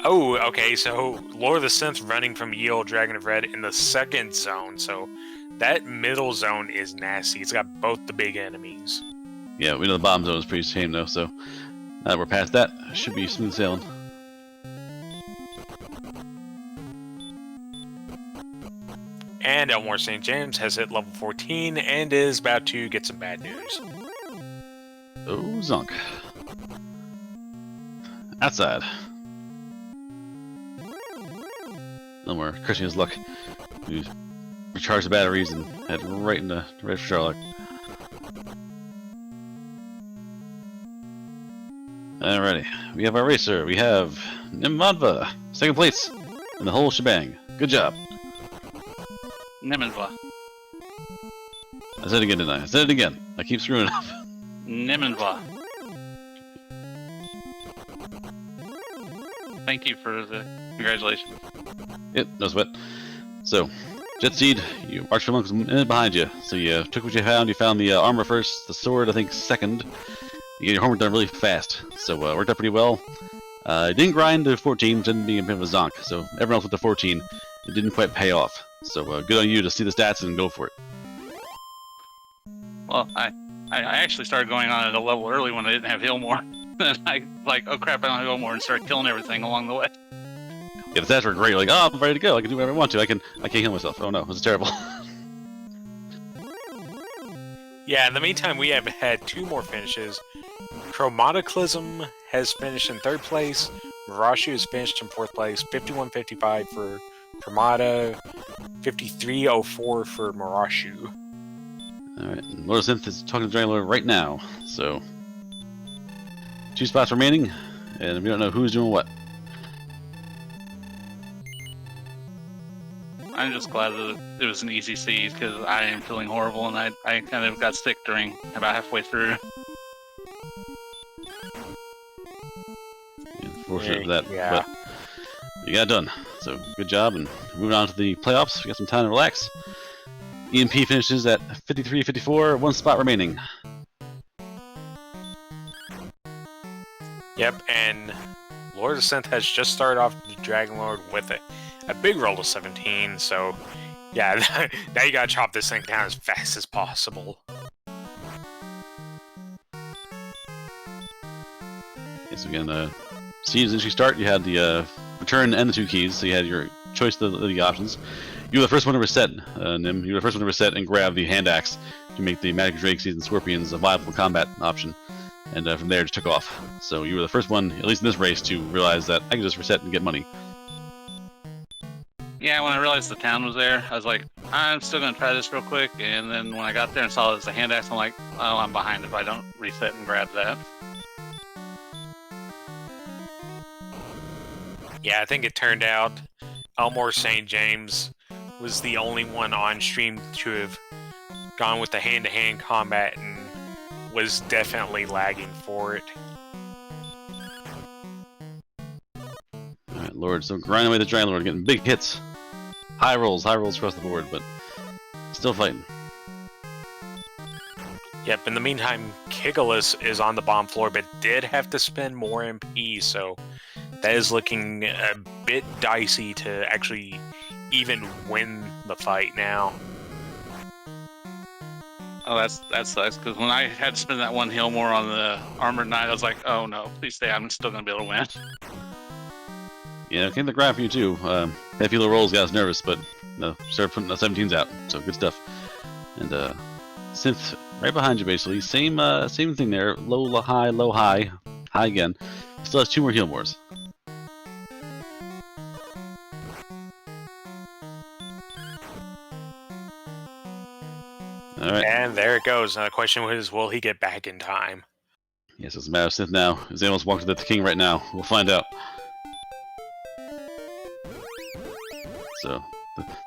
Oh, okay, so Lord of the Synth running from Yield Dragon of Red in the second zone, so that middle zone is nasty. It's got both the big enemies. Yeah, we know the bottom zone is pretty tame though, so now that we're past that, should be smooth sailing. And Elmore St. James has hit level 14 and is about to get some bad news. Oh, Zonk. Outside. Elmore cursing his luck. He recharged the batteries and head right into for Charlotte. Alrighty, we have our racer. We have Nimadva, second place in the whole shebang. Good job. Nimanva. I said it again, didn't I? I said it again. I keep screwing up. Nimanva. Thank you for the congratulations. Yep, no sweat. So, Jet Seed, you Archfield Monk was a minute behind you. So you took what you found. You found the armor first, the sword, I think, second. You get your homework done really fast. So it worked out pretty well. Didn't grind to 14, which ended up being a bit of a zonk. So everyone else went to 14. It didn't quite pay off. So good on you to see the stats and go for it. Well, I actually started going on at a level early when I didn't have heal more. Then I like, oh crap, I don't have heal more, and started killing everything along the way. Yeah, the stats were great. Like, oh, I'm ready to go. I can do whatever I want to. I can't heal myself. Oh no, this is terrible. Yeah, in the meantime, we have had 2 more finishes. Chromatoclism has finished in 3rd place. Marashu has finished in 4th place. 51.55 for Chromata. 53.04 for Marashu. Alright, Lord of Synth is talking to Dragon Lord right now. So, 2 spots remaining, and we don't know who's doing what. I'm just glad that it was an easy siege because I am feeling horrible and I kind of got sick during about halfway through. Unfortunate for that, Yeah. but you got it done. So good job, and moving on to the playoffs. We got some time to relax. EMP finishes at 53-54, 1 spot remaining. Yep, and Lord of the Synth has just started off the Dragon Lord with a big roll of 17, so yeah, now you gotta chop this thing down as fast as possible. Yes, again, seeds as you start, you had the return and the 2 keys, so you had your choice of the options. You were the first one to reset, Nim. You were the first one to reset and grab the hand axe to make the Magic Drakes and Scorpions a viable combat option. And from there, it just took off. So you were the first one, at least in this race, to realize that I can just reset and get money. Yeah, when I realized the town was there, I was like, I'm still going to try this real quick. And then when I got there and saw it was a hand axe, I'm like, oh, I'm behind if I don't reset and grab that. Yeah, I think it turned out Elmore St. James was the only one on stream to have gone with the hand-to-hand combat and was definitely lagging for it. Alright, Lord, so grinding away the Dragon Lord, getting big hits. High rolls across the board, but still fighting. Yep, in the meantime, Kigalus is on the bomb floor, but did have to spend more MP, so that is looking a bit dicey to actually even win the fight now. Oh, that sucks, because when I had to spend that one heal more on the Armored Knight, I was like, oh no, please stay, I'm still going to be able to win. Yeah, it came to grind for you too. That few little rolls got us nervous, but no, started putting the 17s out, so good stuff. And Synth right behind you basically, same thing there, low, high again. Still has 2 more heal mores. Alright. And there it goes. Now the question was, will he get back in time? Yes, it's a matter of Synth now. Is anyone walking to the king right now? We'll find out. So,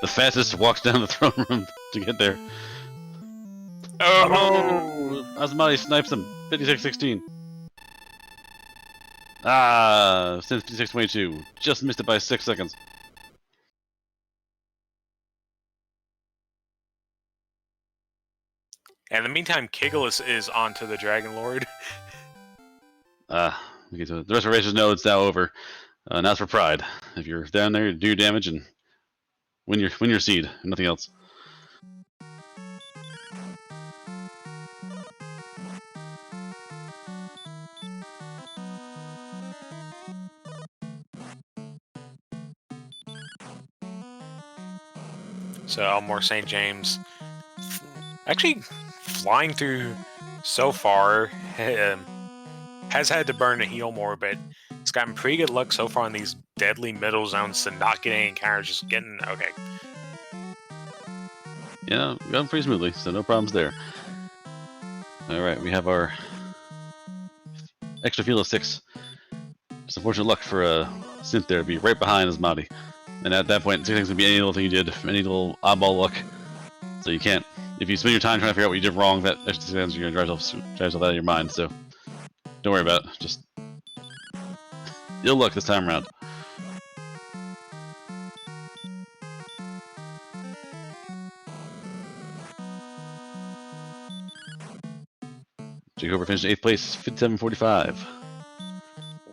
the fastest walks down the throne room to get there. Oh! Asmati snipes him. 56-16. Ah, Synth 56-22. Just missed it by 6 seconds. And in the meantime, Kigalus is onto the Dragon Lord. Okay, so the rest of the racers know it's now over. Now it's for pride. If you're down there, do your damage and win your seed, and nothing else. So Elmore St. James actually flying through so far. Has had to burn a heal more, but it's gotten pretty good luck so far in these deadly middle zones to not get any encounters, just getting okay. Yeah, going pretty smoothly, so no problems there. Alright, we have our extra field of 6. Just unfortunate luck for Synth there to be right behind Asmati. And at that point, 6 things can be any little thing you did, any little oddball luck. So you can't, if you spend your time trying to figure out what you did wrong, that extra 6 seconds, you're going to drive yourself out of your mind, so don't worry about it. Just ill luck this time around. Jacob finished 8th place, 57.45.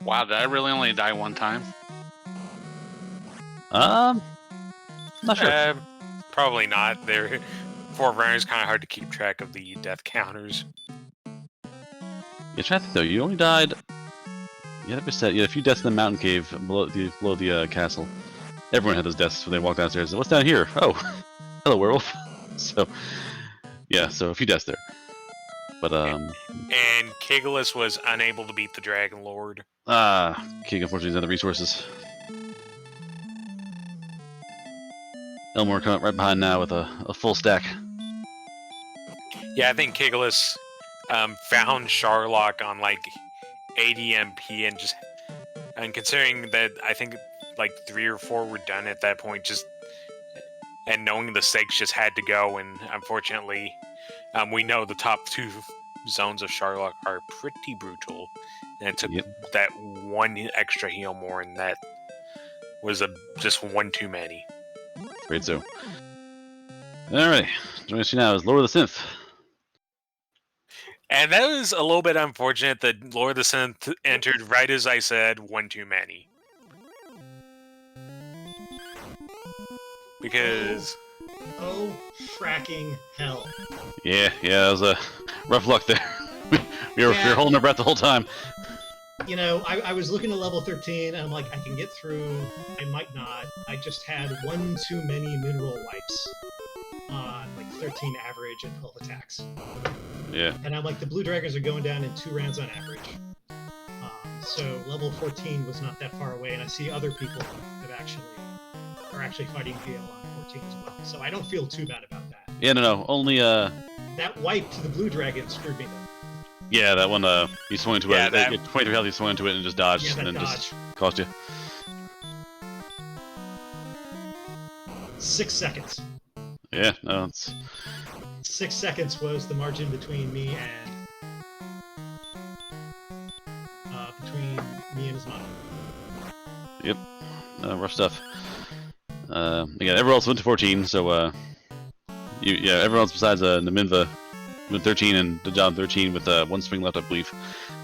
Wow, did I really only die one time? Not sure. Probably not. They're 4 runners, kind of hard to keep track of the death counters. Yeah, try to think though. You only died. Yeah, that said. Yeah, a few deaths in the mountain cave below the castle. Everyone had those deaths when they walked downstairs. What's down here? Oh, hello, werewolf. So, yeah, so a few deaths there. But And Kigalus was unable to beat the Dragon Lord. King unfortunately doesn't have the resources. Elmore coming up right behind now with a full stack. Yeah, I think Kigalus found Sharlock on like 80 MP and considering that I think like 3 or 4 were done at that point, and knowing the stakes just had to go, and unfortunately we know the top 2 zones of Sharlock are pretty brutal, and it took that 1 extra heal more, and that was just 1 too many. Great, so. Alright, joining us now is Lord of the Synth. And that was a little bit unfortunate that Lord of the Synth entered right as I said, 1 too many. Because... Oh, fracking hell. Yeah, that was a rough luck there. we were holding our breath the whole time. You know, I was looking at level 13, and I'm like, I can get through. I might not. I just had 1 too many mineral wipes on like 13 average and 12 attacks. Yeah. And I'm like, the blue dragons are going down in 2 rounds on average. So level 14 was not that far away, and I see other people are actually fighting Gale on 14 as well. So I don't feel too bad about that. Yeah, no, only that wipe to the blue dragon screwed me though. Yeah, that one, he swung into it. Yeah, 23 health, he swung into it and just dodged, Yeah, and then dodge. just cost you. 6 seconds. Yeah, no, it's 6 seconds was the margin between me and his mom. rough stuff. Again, everyone else went to 14, so everyone else besides Naminva went 13 and Dajan 13 with one swing left, I believe.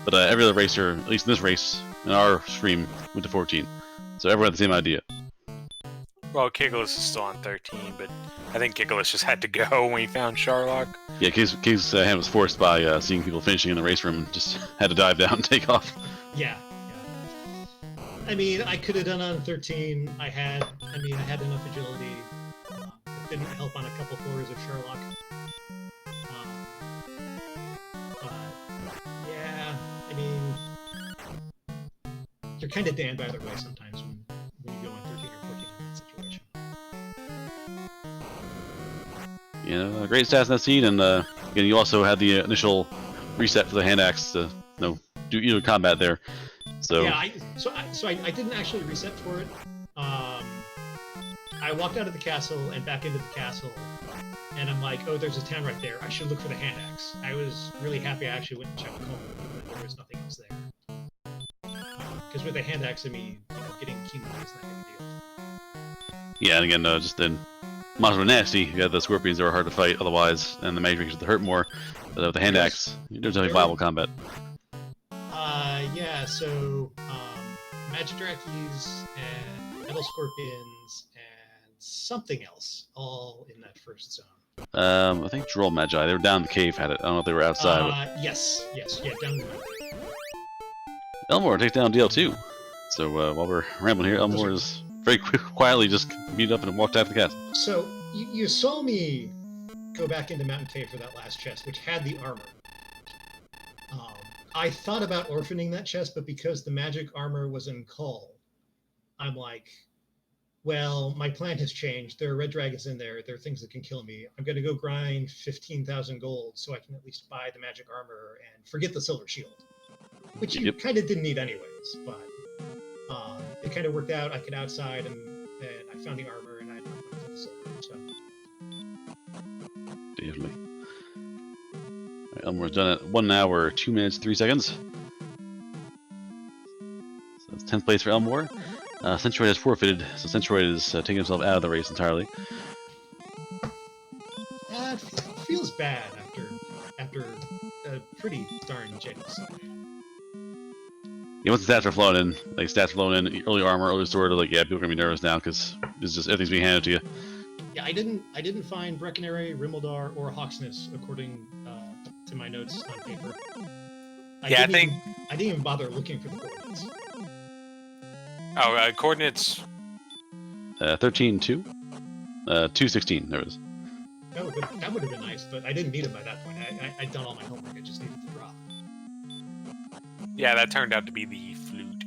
But every other racer, at least in this race, in our stream, went to 14. So everyone had the same idea. Well, Kiggless is still on 13, but I think Kiggless just had to go when he found Sharlock. Yeah, King's hand was forced by seeing people finishing in the race room and just had to dive down and take off. Yeah. I mean, I could have done on 13. I had enough agility. It didn't help on a couple floors of Sherlock. But yeah, I mean, you're kind of damned either way sometimes when you go on 13 or 14 in that situation. You know, great stats in that seed, and again, you also had the initial reset for the hand axe to do either combat there. So yeah, I didn't actually reset for it. I walked out of the castle and back into the castle, and I'm like, oh, there's a town right there. I should look for the hand axe. I was really happy I actually went and checked home, but there was nothing else there. Because with the hand axe, I mean, getting chemo is not a big deal. yeah, and again, just then monsters were nasty. You had the scorpions that were hard to fight otherwise, and the magic creatures that hurt more. But with the hand axe, there's definitely viable combat. Yeah, so magic drackies and metal scorpions and something else, all in that first zone. I think Droll Magi. They were down in the cave. Had it. I don't know if they were outside. Yes, yeah, down the mountain. Elmore takes down DL2. So while we're rambling here, Elmore is very quietly just beat up and walked out of the castle. So you saw me go back into Mountain Cave for that last chest, which had the armor. I thought about orphaning that chest, but because the magic armor was in Cull, I'm like, well, my plan has changed. There are red dragons in there. There are things that can kill me. I'm going to go grind 15,000 gold so I can at least buy the magic armor and forget the silver shield, which you kind of didn't need anyways, but it kind of worked out. I could outside and I found the armor and I didn't want to get the silver, so. Definitely. Elmore's done it 1 hour, 2 minutes, 3 seconds. So that's 10th place for Elmore. Centroid has forfeited, so Centroid is taking himself out of the race entirely. It feels bad after a pretty darn generous. Yeah, once the stats are flown in, early armor, early sword, people are gonna be nervous now because it's just everything's being handed to you. Yeah, I didn't find Breckenary, Rimmildar, or Hawksness according to my notes on paper. I didn't even bother looking for the coordinates. Oh, coordinates. 13-2, 2-16. There it is. That would have been nice, but I didn't need it by that point. I'd done all my homework. I just needed to drop. Yeah, that turned out to be the flute.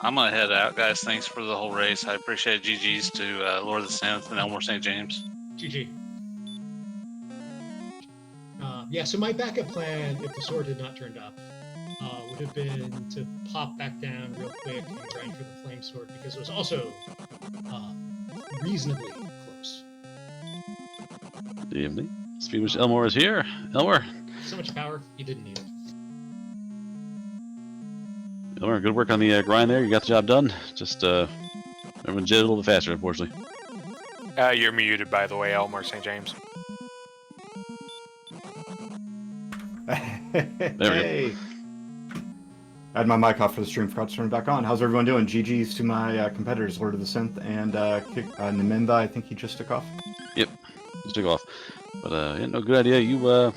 I'm gonna head out, guys. Thanks for the whole race. I appreciate GG's to Lord of the Synth and Elmore St. James. GG. Yeah, so my backup plan, if the sword had not turned up, would have been to pop back down real quick and grind for the flame sword because it was also reasonably close. Good evening. Speed which Elmore is here. Elmore. So much power, you didn't need it. Elmore, good work on the grind there. You got the job done. Just everyone jetted a little bit faster, unfortunately. You're muted, by the way, Elmore St. James. Hey. I had my mic off for the stream, forgot to turn it back on. How's everyone doing? GG's to my competitors, Lord of the Synth and Naminda, I think he just took off. Yep, just took off. But yeah, no, good idea. You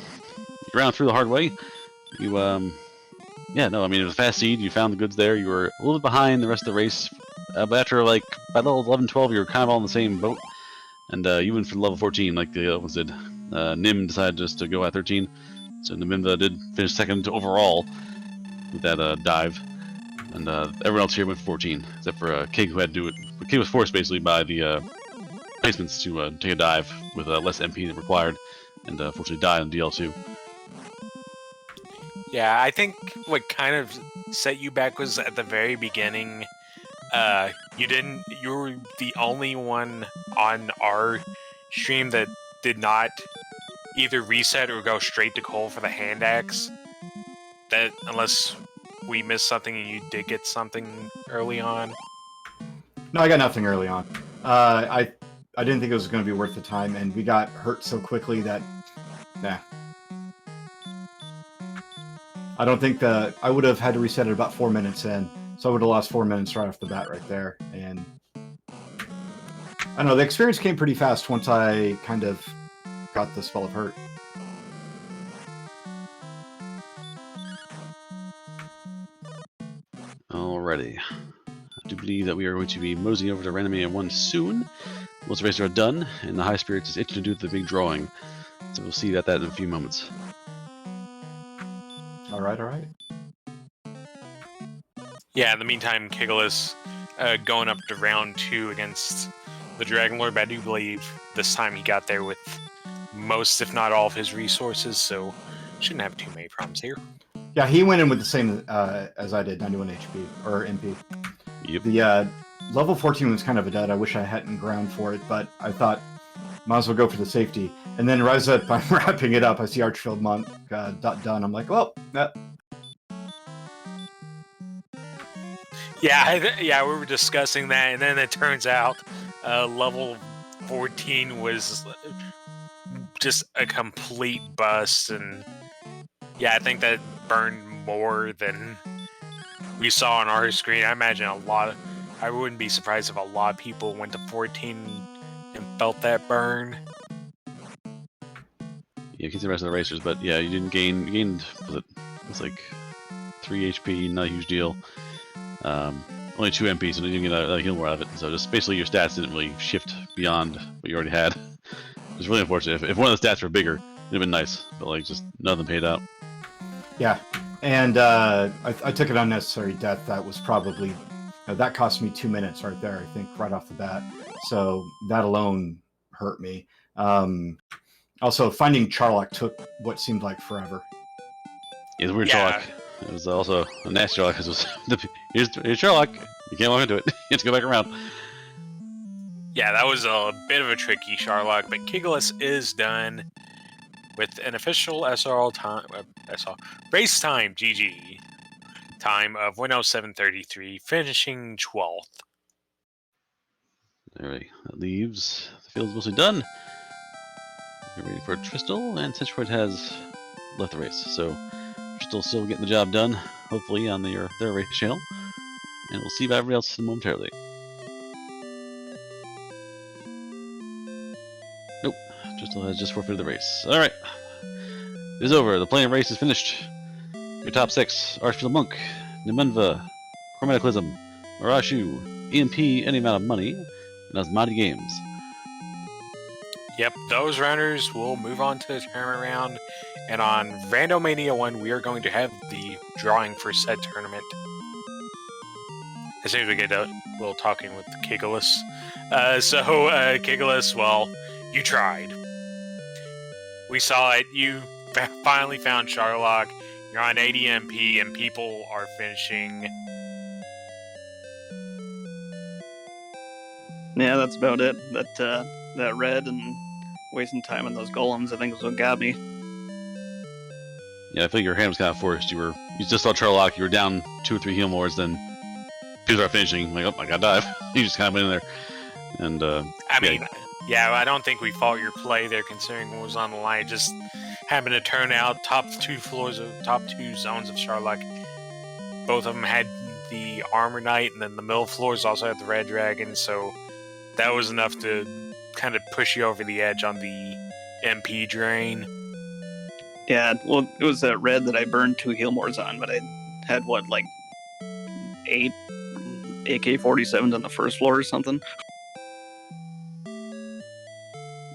ran through the hard way. Yeah, no, I mean, it was a fast seed. You found the goods there. You were a little bit behind the rest of the race. But after, by level 11, 12, you were kind of all in the same boat. And you went for level 14 like the other ones did. Nim decided just to go at 13. So Naminda did finish second overall with that dive. And everyone else here went for 14, except for Kig, who had to do it. But Kig was forced basically by the placements to take a dive with less MP than required, and fortunately died on DL2. Yeah, I think what kind of set you back was at the very beginning. You didn't. You were the only one on our stream that did not either reset or go straight to Cole for the hand axe. That unless we missed something and you did get something early on. No, I got nothing early on. I didn't think it was going to be worth the time, and we got hurt so quickly that, nah. I don't think that I would have had to reset it about 4 minutes in, so I would have lost 4 minutes right off the bat right there. And I don't know, the experience came pretty fast once I kind of got the spell of hurt. Alrighty. I do believe that we are going to be moseying over to Randomizer 1 soon. Most races are done, and the High Spirits is itching to do the big drawing. So we'll see that in a few moments. Alright, alright. Yeah, in the meantime, Kiglis going up to round 2 against the Dragon Lord, but I do believe this time he got there with most, if not all, of his resources, so shouldn't have too many problems here. Yeah, he went in with the same as I did, 91 HP, or MP. Yep. The level 14 was kind of a dud. I wish I hadn't ground for it, but I thought, might as well go for the safety. And then right as I'm wrapping it up, I see Archfield Monk done. I'm like, well, Yeah, we were discussing that, and then it turns out level 14 was just a complete bust, and yeah, I think that burned more than we saw on our screen. I imagine I wouldn't be surprised if a lot of people went to 14 and felt that burn. Yeah, keep the rest of the racers, but yeah, you didn't gain. You gained, was it? It's like 3 HP, not a huge deal. Only 2 MP, so you didn't get a heal more out of it. So just basically your stats didn't really shift beyond what you already had. It's really unfortunate. If one of the stats were bigger, it'd have been nice, but like just nothing paid out. yeah. And I took an unnecessary death. That was probably that cost me 2 minutes right there. I think right off the bat. So that alone hurt me. Also, finding Charlock took what seemed like forever. Yeah, the weird Yeah. Charlock. It was also a nasty Charlock because it was here's Charlock. You can't walk into it. You have to go back around. Yeah, that was a bit of a tricky Charlock, but Kiglis is done with an official SRL time, race time, GG, time of 1:07:33, finishing 12th. Alright, that leaves the field's mostly done. We're waiting for Tristal, and Tenchford has left the race, so Tristal still getting the job done, hopefully on their race channel, and we'll see about everybody else momentarily. Nope, Tristal has just forfeited the race. Alright, it is over. The playing race is finished. Your top 6: Archfield Monk, Nimenva, Chromaticalism, Marashu, EMP, any amount of money, and Asmati Games. Yep, those runners will move on to the tournament round, and on Randomania 1, we are going to have the drawing for said tournament. As soon as we get a little talking with Kiglis. Kiglis, well, you tried. We saw it. You finally found Charlock. You're on 80 MP, and people are finishing. Yeah, that's about it. That red and wasting time on those golems, I think, was what got me. Yeah, I feel like your hand was kind of forced. You just saw Charlock, you were down 2 or 3 heal mores, then people are finishing, like, oh, I gotta dive. You just kind of went in there. And, I mean, yeah, I don't think we fault your play there, considering what was on the line. Just happened to turn out top 2 zones of Charlock. Both of them had the Armor Knight, and then the middle floors also had the Red Dragon, so that was enough to kind of push you over the edge on the MP drain. Yeah, well, it was that red that I burned 2 heal mores on, but I had, what, like 8 AK-47s on the first floor or something?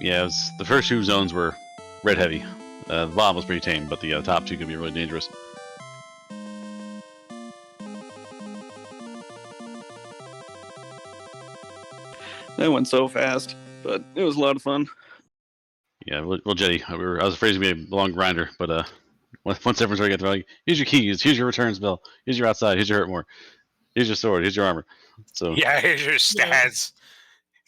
yeah, the first 2 zones were red heavy. The bottom was pretty tame, but the top 2 could be really dangerous. That went so fast, but it was a lot of fun. Yeah, well, Jetty, I was afraid to be a long grinder, but once everyone's ready to get there, like, here's your keys, here's your return spell, here's your outside, here's your hurt more. Here's your sword. Here's your armor. So Yeah, here's your Yeah. stats.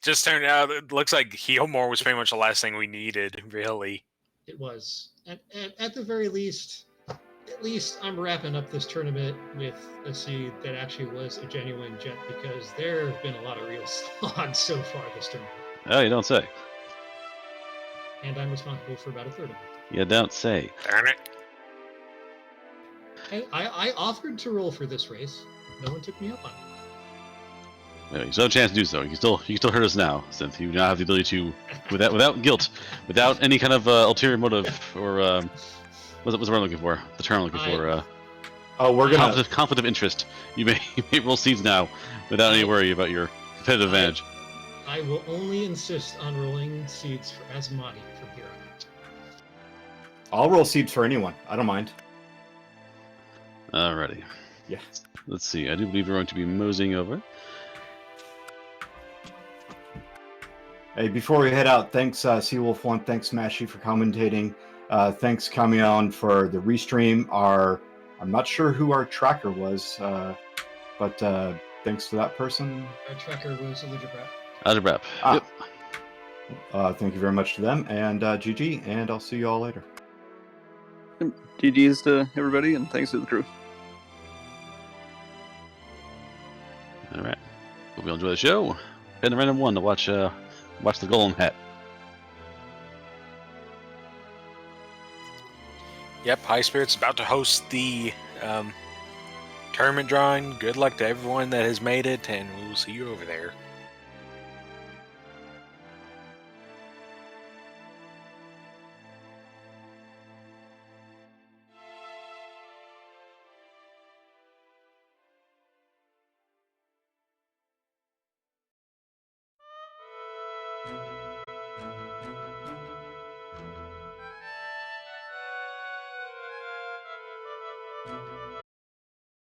Just turned out it looks like Healmore was pretty much the last thing we needed, really. It was. At the very least, at least I'm wrapping up this tournament with a seed that actually was a genuine jet because there have been a lot of real slogs so far this tournament. oh, you don't say. And I'm responsible for about a third of them. You don't say. Darn it. I offered to roll for this race. No one took me up on it. Anyway, you still have a chance to do so. You can still hurt us now, since you now have the ability to, without guilt, without any kind of ulterior motive or what's the word I'm looking for? The term I'm looking for. Oh, we're gonna. Conflict of interest. You may roll seeds now without any worry about your competitive advantage. I will only insist on rolling seeds for Asmati from here on out. I'll roll seeds for anyone. I don't mind. Alrighty. Yeah. Let's see. I do believe we're going to be moseying over. Hey, before we head out, thanks Seawolf One, thanks Mashy for commentating. Thanks Kamion for the restream. I'm not sure who our tracker was, but thanks to that person. Our tracker was Elidra Algebra. Ah. Yep. Thank you very much to them, and GG, and I'll see you all later. GG's to everybody, and thanks to the crew. Alright. Hope you enjoy the show. Head to Random 1 to watch the Golem hat. Yep, High Spirit's about to host the tournament drawing. Good luck to everyone that has made it, and we will see you over there.